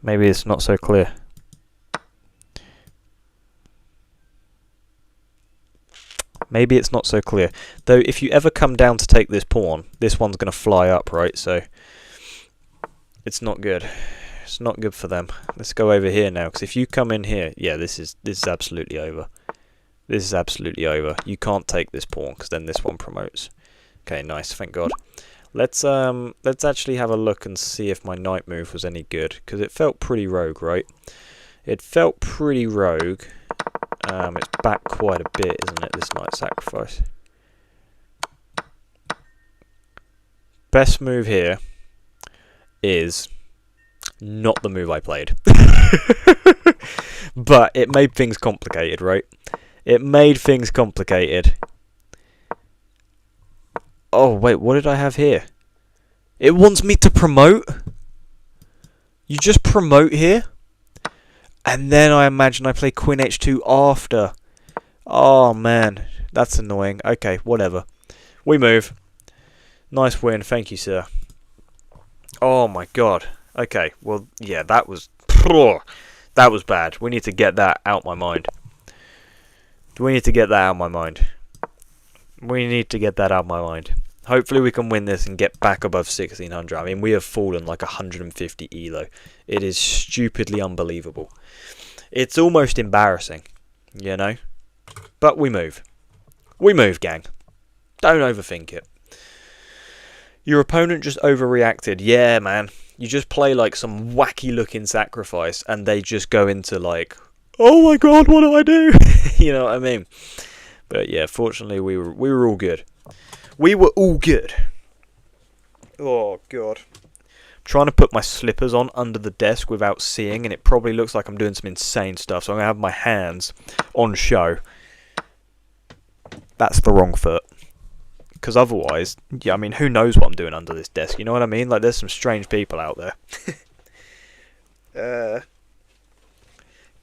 Maybe it's not so clear. Maybe it's not so clear. Though if you ever come down to take this pawn, this one's going to fly up, right? So it's not good. It's not good for them. Let's go over here now, because if you come in here, yeah, this is absolutely over. This is absolutely over. You can't take this pawn, because then this one promotes. Okay, nice, thank God. Let's actually have a look and see if my knight move was any good, because it felt pretty rogue, right? It felt pretty rogue. It's back quite a bit, isn't it, this knight sacrifice? Best move here is not the move I played. But it made things complicated, right? It made things complicated. Oh, wait, what did I have here? It wants me to promote? You just promote here? And then I imagine I play Queen H2 after. Oh, man. That's annoying. Okay, whatever. We move. Nice win. Thank you, sir. Oh, my God. Okay, well, yeah, that was... That was bad. We need to get that out my mind. We need to get that out my mind. We need to get that out my mind. Hopefully we can win this and get back above 1600. I mean, we have fallen like 150 elo. It is stupidly unbelievable. It's almost embarrassing, you know? But we move. We move, gang. Don't overthink it. Your opponent just overreacted. Yeah, man. You just play like some wacky looking sacrifice and they just go into like, oh my god, what do I do? You know what I mean? But yeah, fortunately we were all good. We were all good. Oh god. I'm trying to put my slippers on under the desk without seeing, and it probably looks like I'm doing some insane stuff, so I'm going to have my hands on show. That's the wrong foot. Because otherwise, yeah, I mean, who knows what I'm doing under this desk, you know what I mean? Like, there's some strange people out there.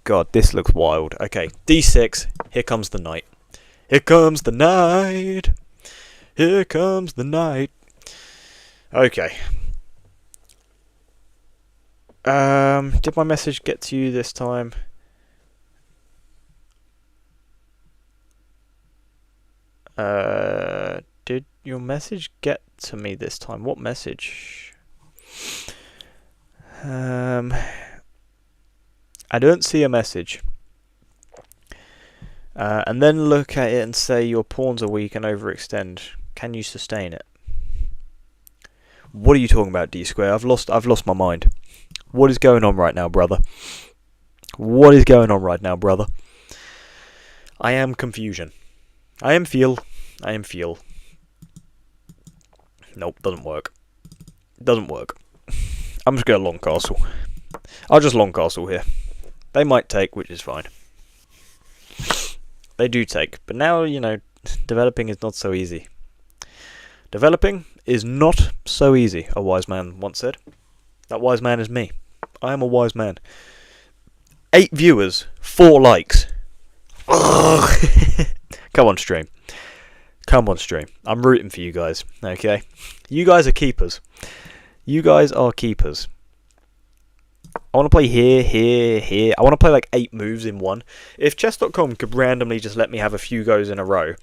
God, this looks wild. Okay, d6, here comes the knight. Here comes the knight. Here comes the knight. Okay. Did my message get to you this time? Did your message get to me this time? What message? I don't see a message. And then look at it and say your pawns are weak and overextend. Can you sustain it? What are you talking about, D Square? I've lost my mind. What is going on right now, brother? What is going on right now, brother? I am confusion. I am feel. Nope, doesn't work. Doesn't work. I'm just going to long castle. I'll just long castle here. They might take, which is fine. They do take, but now, you know, developing is not so easy. Developing is not so easy, a wise man once said. That wise man is me. I am a wise man. 8 viewers, 4 likes. Come on, stream. Come on, stream. I'm rooting for you guys, okay? You guys are keepers. You guys are keepers. I want to play here, here, here. I want to play like 8 moves in one. If chess.com could randomly just let me have a few goes in a row,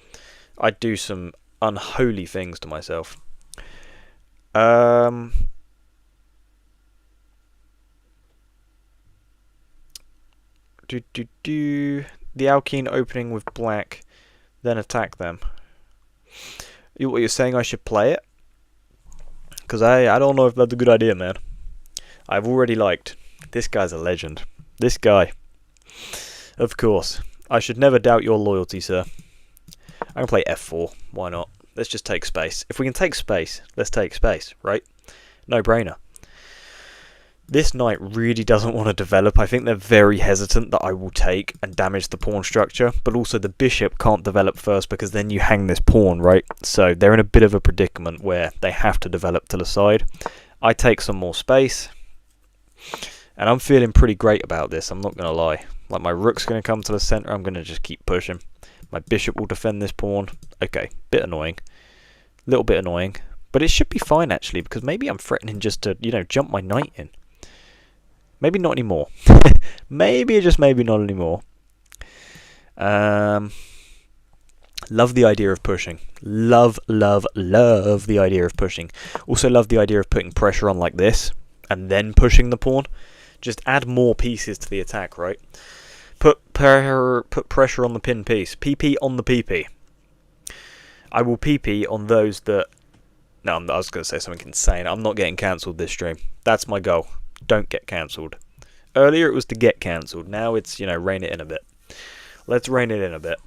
I'd do some unholy things to myself. The Alkene opening with black, then attack them. What you're saying, I should play it? Because I don't know if that's a good idea, man. I've already liked. This guy's a legend. This guy. Of course. I should never doubt your loyalty, sir. I'm going to play f4. Why not? Let's just take space. If we can take space, let's take space, right? No brainer. This knight really doesn't want to develop. I think they're very hesitant that I will take and damage the pawn structure. But also the bishop can't develop first because then you hang this pawn, right? So they're in a bit of a predicament where they have to develop to the side. I take some more space. And I'm feeling pretty great about this, I'm not going to lie. Like, my rook's going to come to the centre, I'm going to just keep pushing. My bishop will defend this pawn. Okay, bit annoying. Little bit annoying. But it should be fine, actually, because maybe I'm threatening just to, you know, jump my knight in. Maybe not anymore. Maybe, just maybe not anymore. Love the idea of pushing. Love the idea of pushing. Also love the idea of putting pressure on like this, and then pushing the pawn. Just add more pieces to the attack, right? Put pressure on the pin piece. PP on the PP. I will PP on those that... No, I was going to say something insane. I'm not getting cancelled this stream. That's my goal. Don't get cancelled. Earlier it was to get cancelled. Now it's, you know, rein it in a bit. Let's rein it in a bit.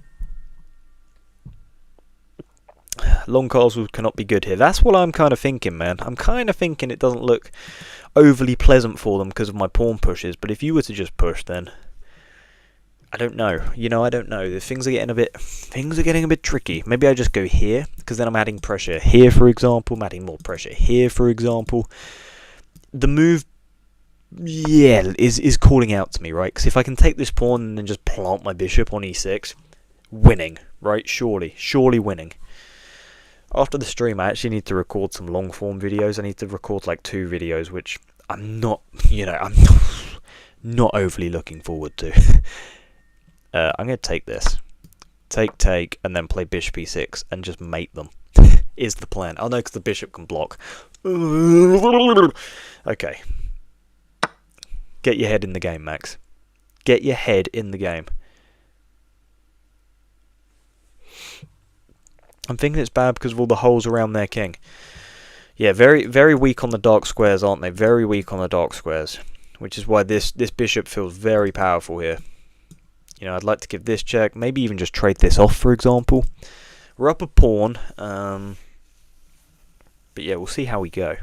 Long castles cannot be good here. That's what I'm kind of thinking, man. I'm kind of thinking it doesn't look overly pleasant for them because of my pawn pushes. But if you were to just push, then I don't know. You know, I don't know. Things are getting a bit tricky. Maybe I just go here because then I'm adding pressure here, for example. I'm adding more pressure here, for example. The move, yeah, is calling out to me, right? Because if I can take this pawn and then just plant my bishop on e6, winning, right? Surely winning. After the stream, I actually need to record some long form videos. I need to record like 2 videos, which I'm not, you know, I'm not overly looking forward to. I'm going to take this. Take, and then play bishop e6 and just mate them. Is the plan. Oh no, because the bishop can block. Okay. Get your head in the game, Max. Get your head in the game. I'm thinking it's bad because of all the holes around their king. Yeah, very, very weak on the dark squares, aren't they? Very weak on the dark squares. Which is why this bishop feels very powerful here. You know, I'd like to give this check. Maybe even just trade this off, for example. We're up a pawn. But yeah, we'll see how we go.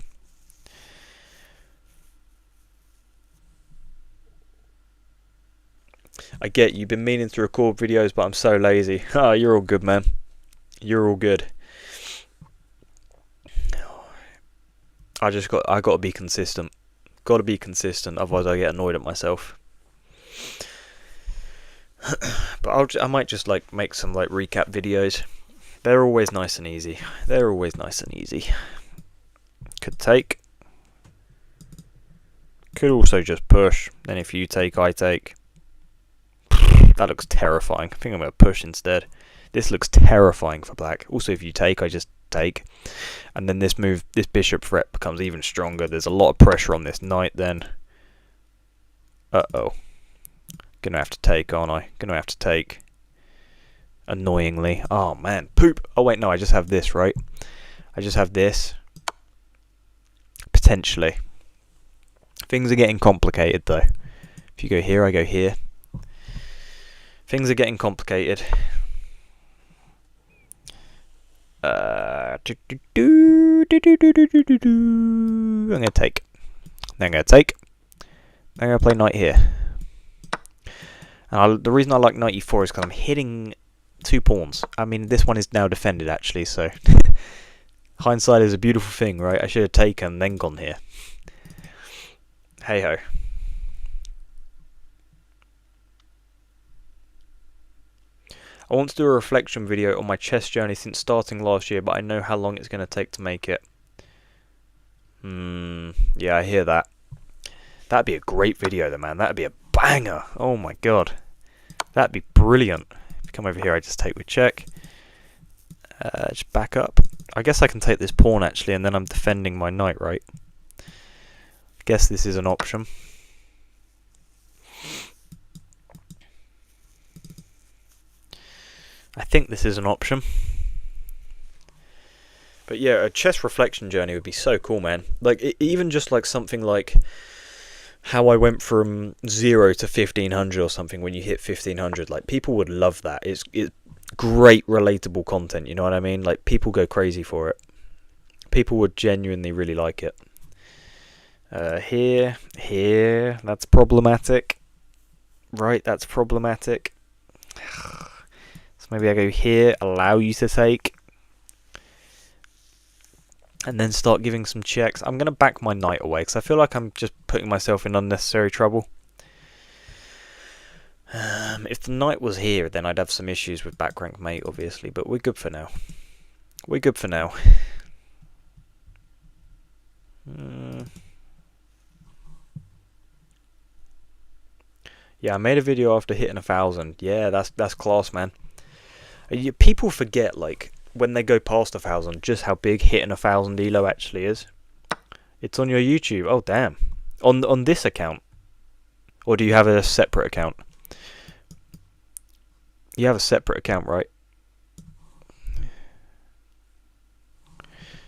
I get you've been meaning to record videos, but I'm so lazy. Oh, you're all good, man. You're all good. I got to be consistent. Got to be consistent, otherwise I get annoyed at myself. But I might just like make some like recap videos. They're always nice and easy. Could take. Could also just push. Then if you take, I take. That looks terrifying. I think I'm going to push instead. This looks terrifying for black. Also, if you take, I just take. And then this move, this bishop threat becomes even stronger. There's a lot of pressure on this knight then. Uh-oh. Gonna have to take, aren't I? Gonna have to take. Annoyingly. Oh, man. Poop. Oh, wait, no. I just have this, right? I just have this. Potentially. Things are getting complicated, though. If you go here, I go here. Things are getting complicated. I'm going to take. Then I'm going to take. Then I'm going to play knight here. And the reason I like knight e4 is because I'm hitting 2 pawns. I mean, this one is now defended, actually, so... Hindsight is a beautiful thing, right? I should have taken, then gone here. Hey-ho. I want to do a reflection video on my chess journey since starting last year, but I know how long it's going to take to make it. Yeah, I hear that. That'd be a great video though, man. That'd be a banger. Oh my god. That'd be brilliant. If you come over here, I just take with check. Just back up. I guess I can take this pawn actually, and then I'm defending my knight, right? I guess this is an option. I think this is an option. But yeah, a chess reflection journey would be so cool, man. Like, even just like something like how I went from 0 to 1500 or something when you hit 1500. Like, people would love that. It's great relatable content, you know what I mean? Like, people go crazy for it. People would genuinely really like it. Here, that's problematic. Right, that's problematic. So maybe I go here, allow you to take. And then start giving some checks. I'm going to back my knight away because I feel like I'm just putting myself in unnecessary trouble. If the knight was here, then I'd have some issues with back rank mate, obviously. But we're good for now. We're good for now. Yeah, I made a video after hitting 1,000. Yeah, that's class, man. People forget, like, when they go past 1,000, just how big hitting 1,000 elo actually is. It's on your YouTube. Oh damn! On this account, or do you have a separate account? You have a separate account, right?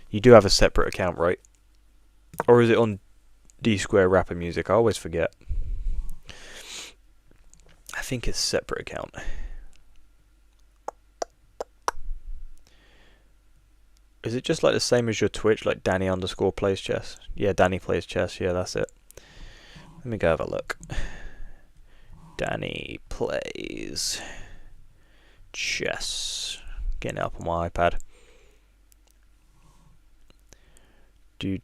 You do have a separate account, right? Or is it on D Square Rapper Music? I always forget. I think it's a separate account. Is it just like the same as your Twitch, like Danny_plays chess? Yeah, Danny plays chess. Yeah, that's it. Let me go have a look. Danny plays chess. Getting it up on my iPad. Do.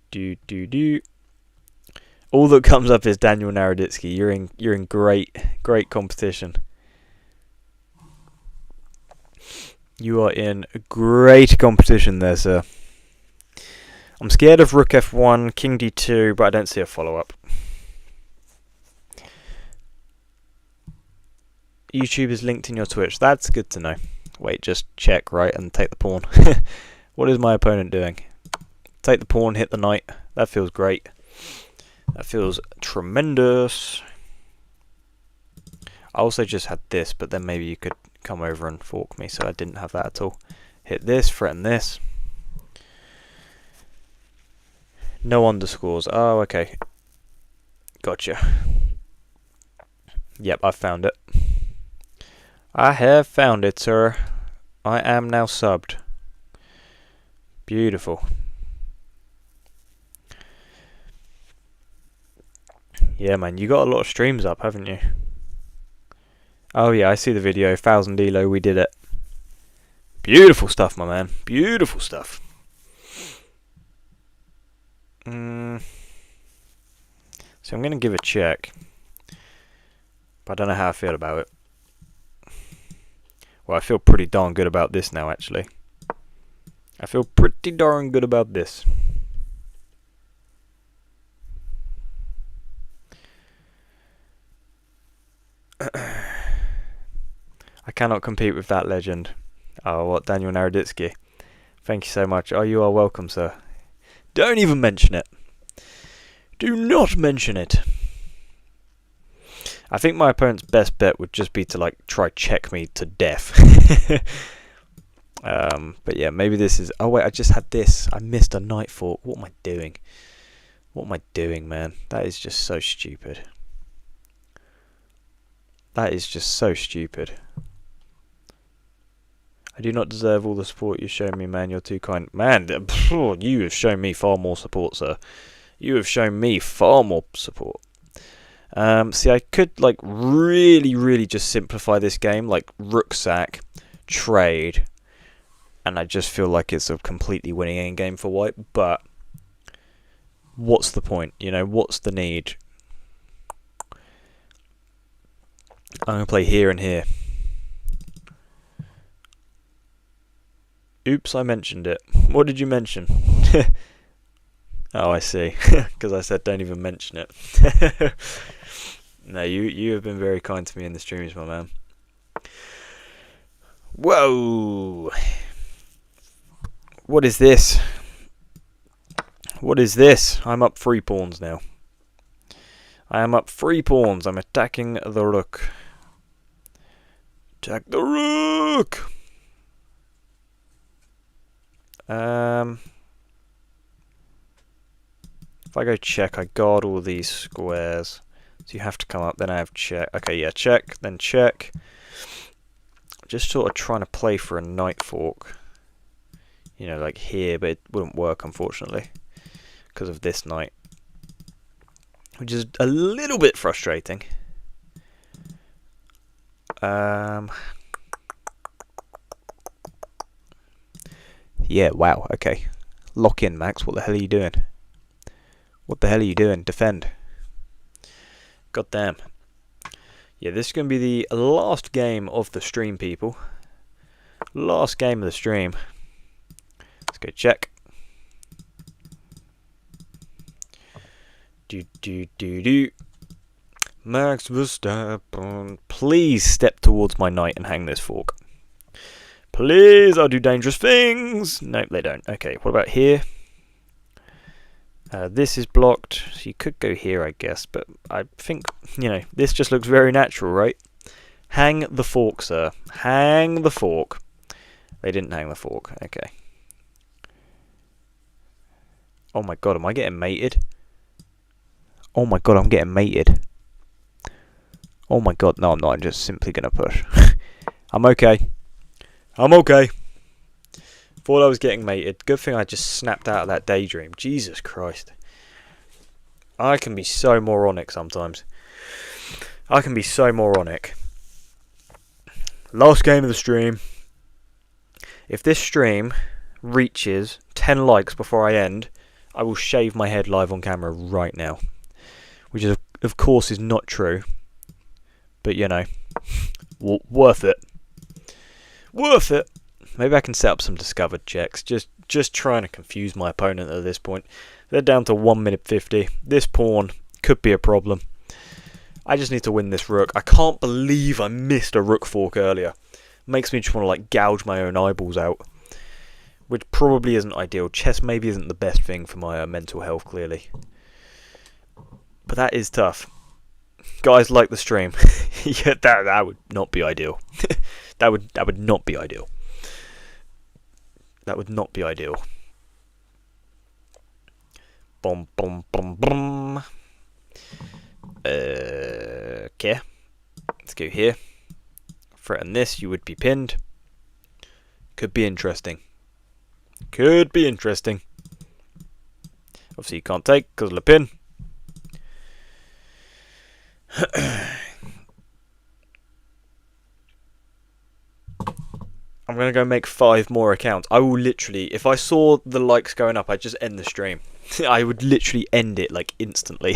All that comes up is Daniel Naroditsky. You're in great competition. You are in great competition there, sir. I'm scared of Rook F1, King D2, but I don't see a follow-up. YouTube is linked in your Twitch. That's good to know. Wait, just check, right, and take the pawn. What is my opponent doing? Take the pawn, hit the knight. That feels great. That feels tremendous. I also just had this, but then maybe you could come over and fork me, so I didn't have that at all. Hit this, threaten this. No underscores. Oh, okay. Gotcha. Yep, I found it. I have found it, sir. I am now subbed. Beautiful. Yeah, man, you got a lot of streams up, haven't you? Oh yeah, I see the video. 1,000 elo, we did it. Beautiful stuff, my man. Beautiful stuff. So I'm going to give a check. But I don't know how I feel about it. Well, I feel pretty darn good about this now, actually. I feel pretty darn good about this. I cannot compete with that legend. Oh, what, Daniel Naroditsky? Thank you so much. Oh, you are welcome, sir. Don't even mention it. Do not mention it. I think my opponent's best bet would just be to, like, try check me to death. But yeah, maybe this is... Oh, wait, I just had this. I missed a knight fork. What am I doing? What am I doing, man? That is just so stupid. That is just so stupid. I do not deserve all the support you've shown me, man. You're too kind. Man, you have shown me far more support, sir. You have shown me far more support. See, I could, like, really just simplify this game. Like, rook sack, trade. And I just feel like it's a completely winning endgame for white. But what's the point? You know, what's the need? I'm going to play here and here. Oops, I mentioned it. What did you mention? Oh, I see. Because I said don't even mention it. No, you have been very kind to me in the streams, my man. Whoa! What is this? What is this? I'm up 3 pawns now. I am up 3 pawns. I'm attacking the rook. Attack the rook! If I go check, I guard all these squares. So you have to come up, then I have check. Okay, yeah, check, then check. Just sort of trying to play for a knight fork. You know, like here, but it wouldn't work, unfortunately. Because of this knight. Which is a little bit frustrating. Yeah, wow, okay. Lock in, Max. What the hell are you doing? What the hell are you doing? Defend. God damn. Yeah, this is going to be the last game of the stream, people. Last game of the stream. Let's go check. Do. Max Verstappen. Please step towards my knight and hang this fork. Please, I'll do dangerous things. Nope, they don't. Okay, what about here? This is blocked, so you could go here, I guess, but I think, you know, this just looks very natural, right? Hang the fork, sir. Hang the fork. They didn't hang the fork. Okay. Oh my god, am I getting mated? Oh my god, I'm getting mated. Oh my god, no, I'm not. I'm just simply going to push. I'm okay. I'm okay. Thought I was getting mated. Good thing I just snapped out of that daydream. Jesus Christ. I can be so moronic sometimes. I can be so moronic. Last game of the stream. If this stream reaches 10 likes before I end, I will shave my head live on camera right now. Which is, of course, is not true. But, you know, worth it. Worth it. Maybe I can set up some discovered checks. Just trying to confuse my opponent at this point. They're down to 1 minute 50. This pawn could be a problem. I just need to win this rook. I can't believe I missed a rook fork earlier. Makes me just want to like gouge my own eyeballs out. Which probably isn't ideal. Chess maybe isn't the best thing for my mental health, clearly. But that is tough. Guys, like the stream. Yeah, that would not be ideal. that would not be ideal. That would not be ideal. Boom, boom, boom, boom. Okay. Let's go here. Threaten this, you would be pinned. Could be interesting. Could be interesting. Obviously you can't take because of the pin. I'm going to go make 5 more accounts. I will literally, if I saw the likes going up, I'd just end the stream. I would literally end it like instantly.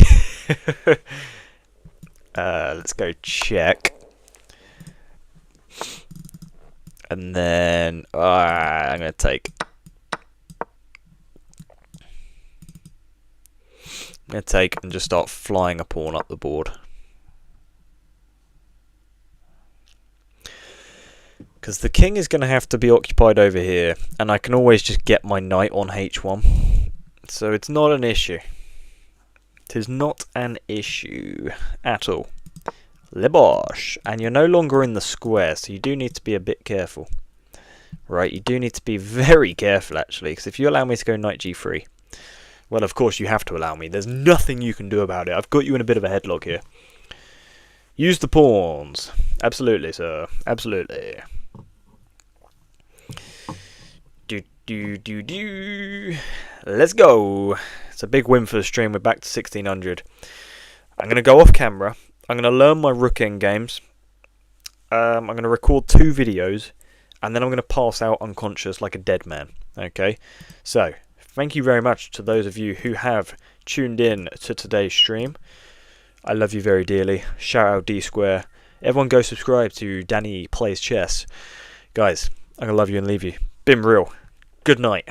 Let's go check. And then I'm going to take. I'm going to take and just start flying a pawn up the board. Because the king is going to have to be occupied over here. And I can always just get my knight on h1. So it's not an issue. It is not an issue at all. Lebosh. And you're no longer in the square, so you do need to be a bit careful. Right, you do need to be very careful, actually. Because if you allow me to go knight g3, well, of course you have to allow me. There's nothing you can do about it. I've got you in a bit of a headlock here. Use the pawns. Absolutely, sir. Absolutely. Let's go. It's a big win for the stream. We're back to 1600. I'm going to go off camera. I'm going to learn my rook end games. I'm going to record 2 videos. And then I'm going to pass out unconscious like a dead man. Okay? So, thank you very much to those of you who have tuned in to today's stream. I love you very dearly. Shout out D Square. Everyone go subscribe to Danny Plays Chess. Guys, I'm going to love you and leave you. Been real. Good night.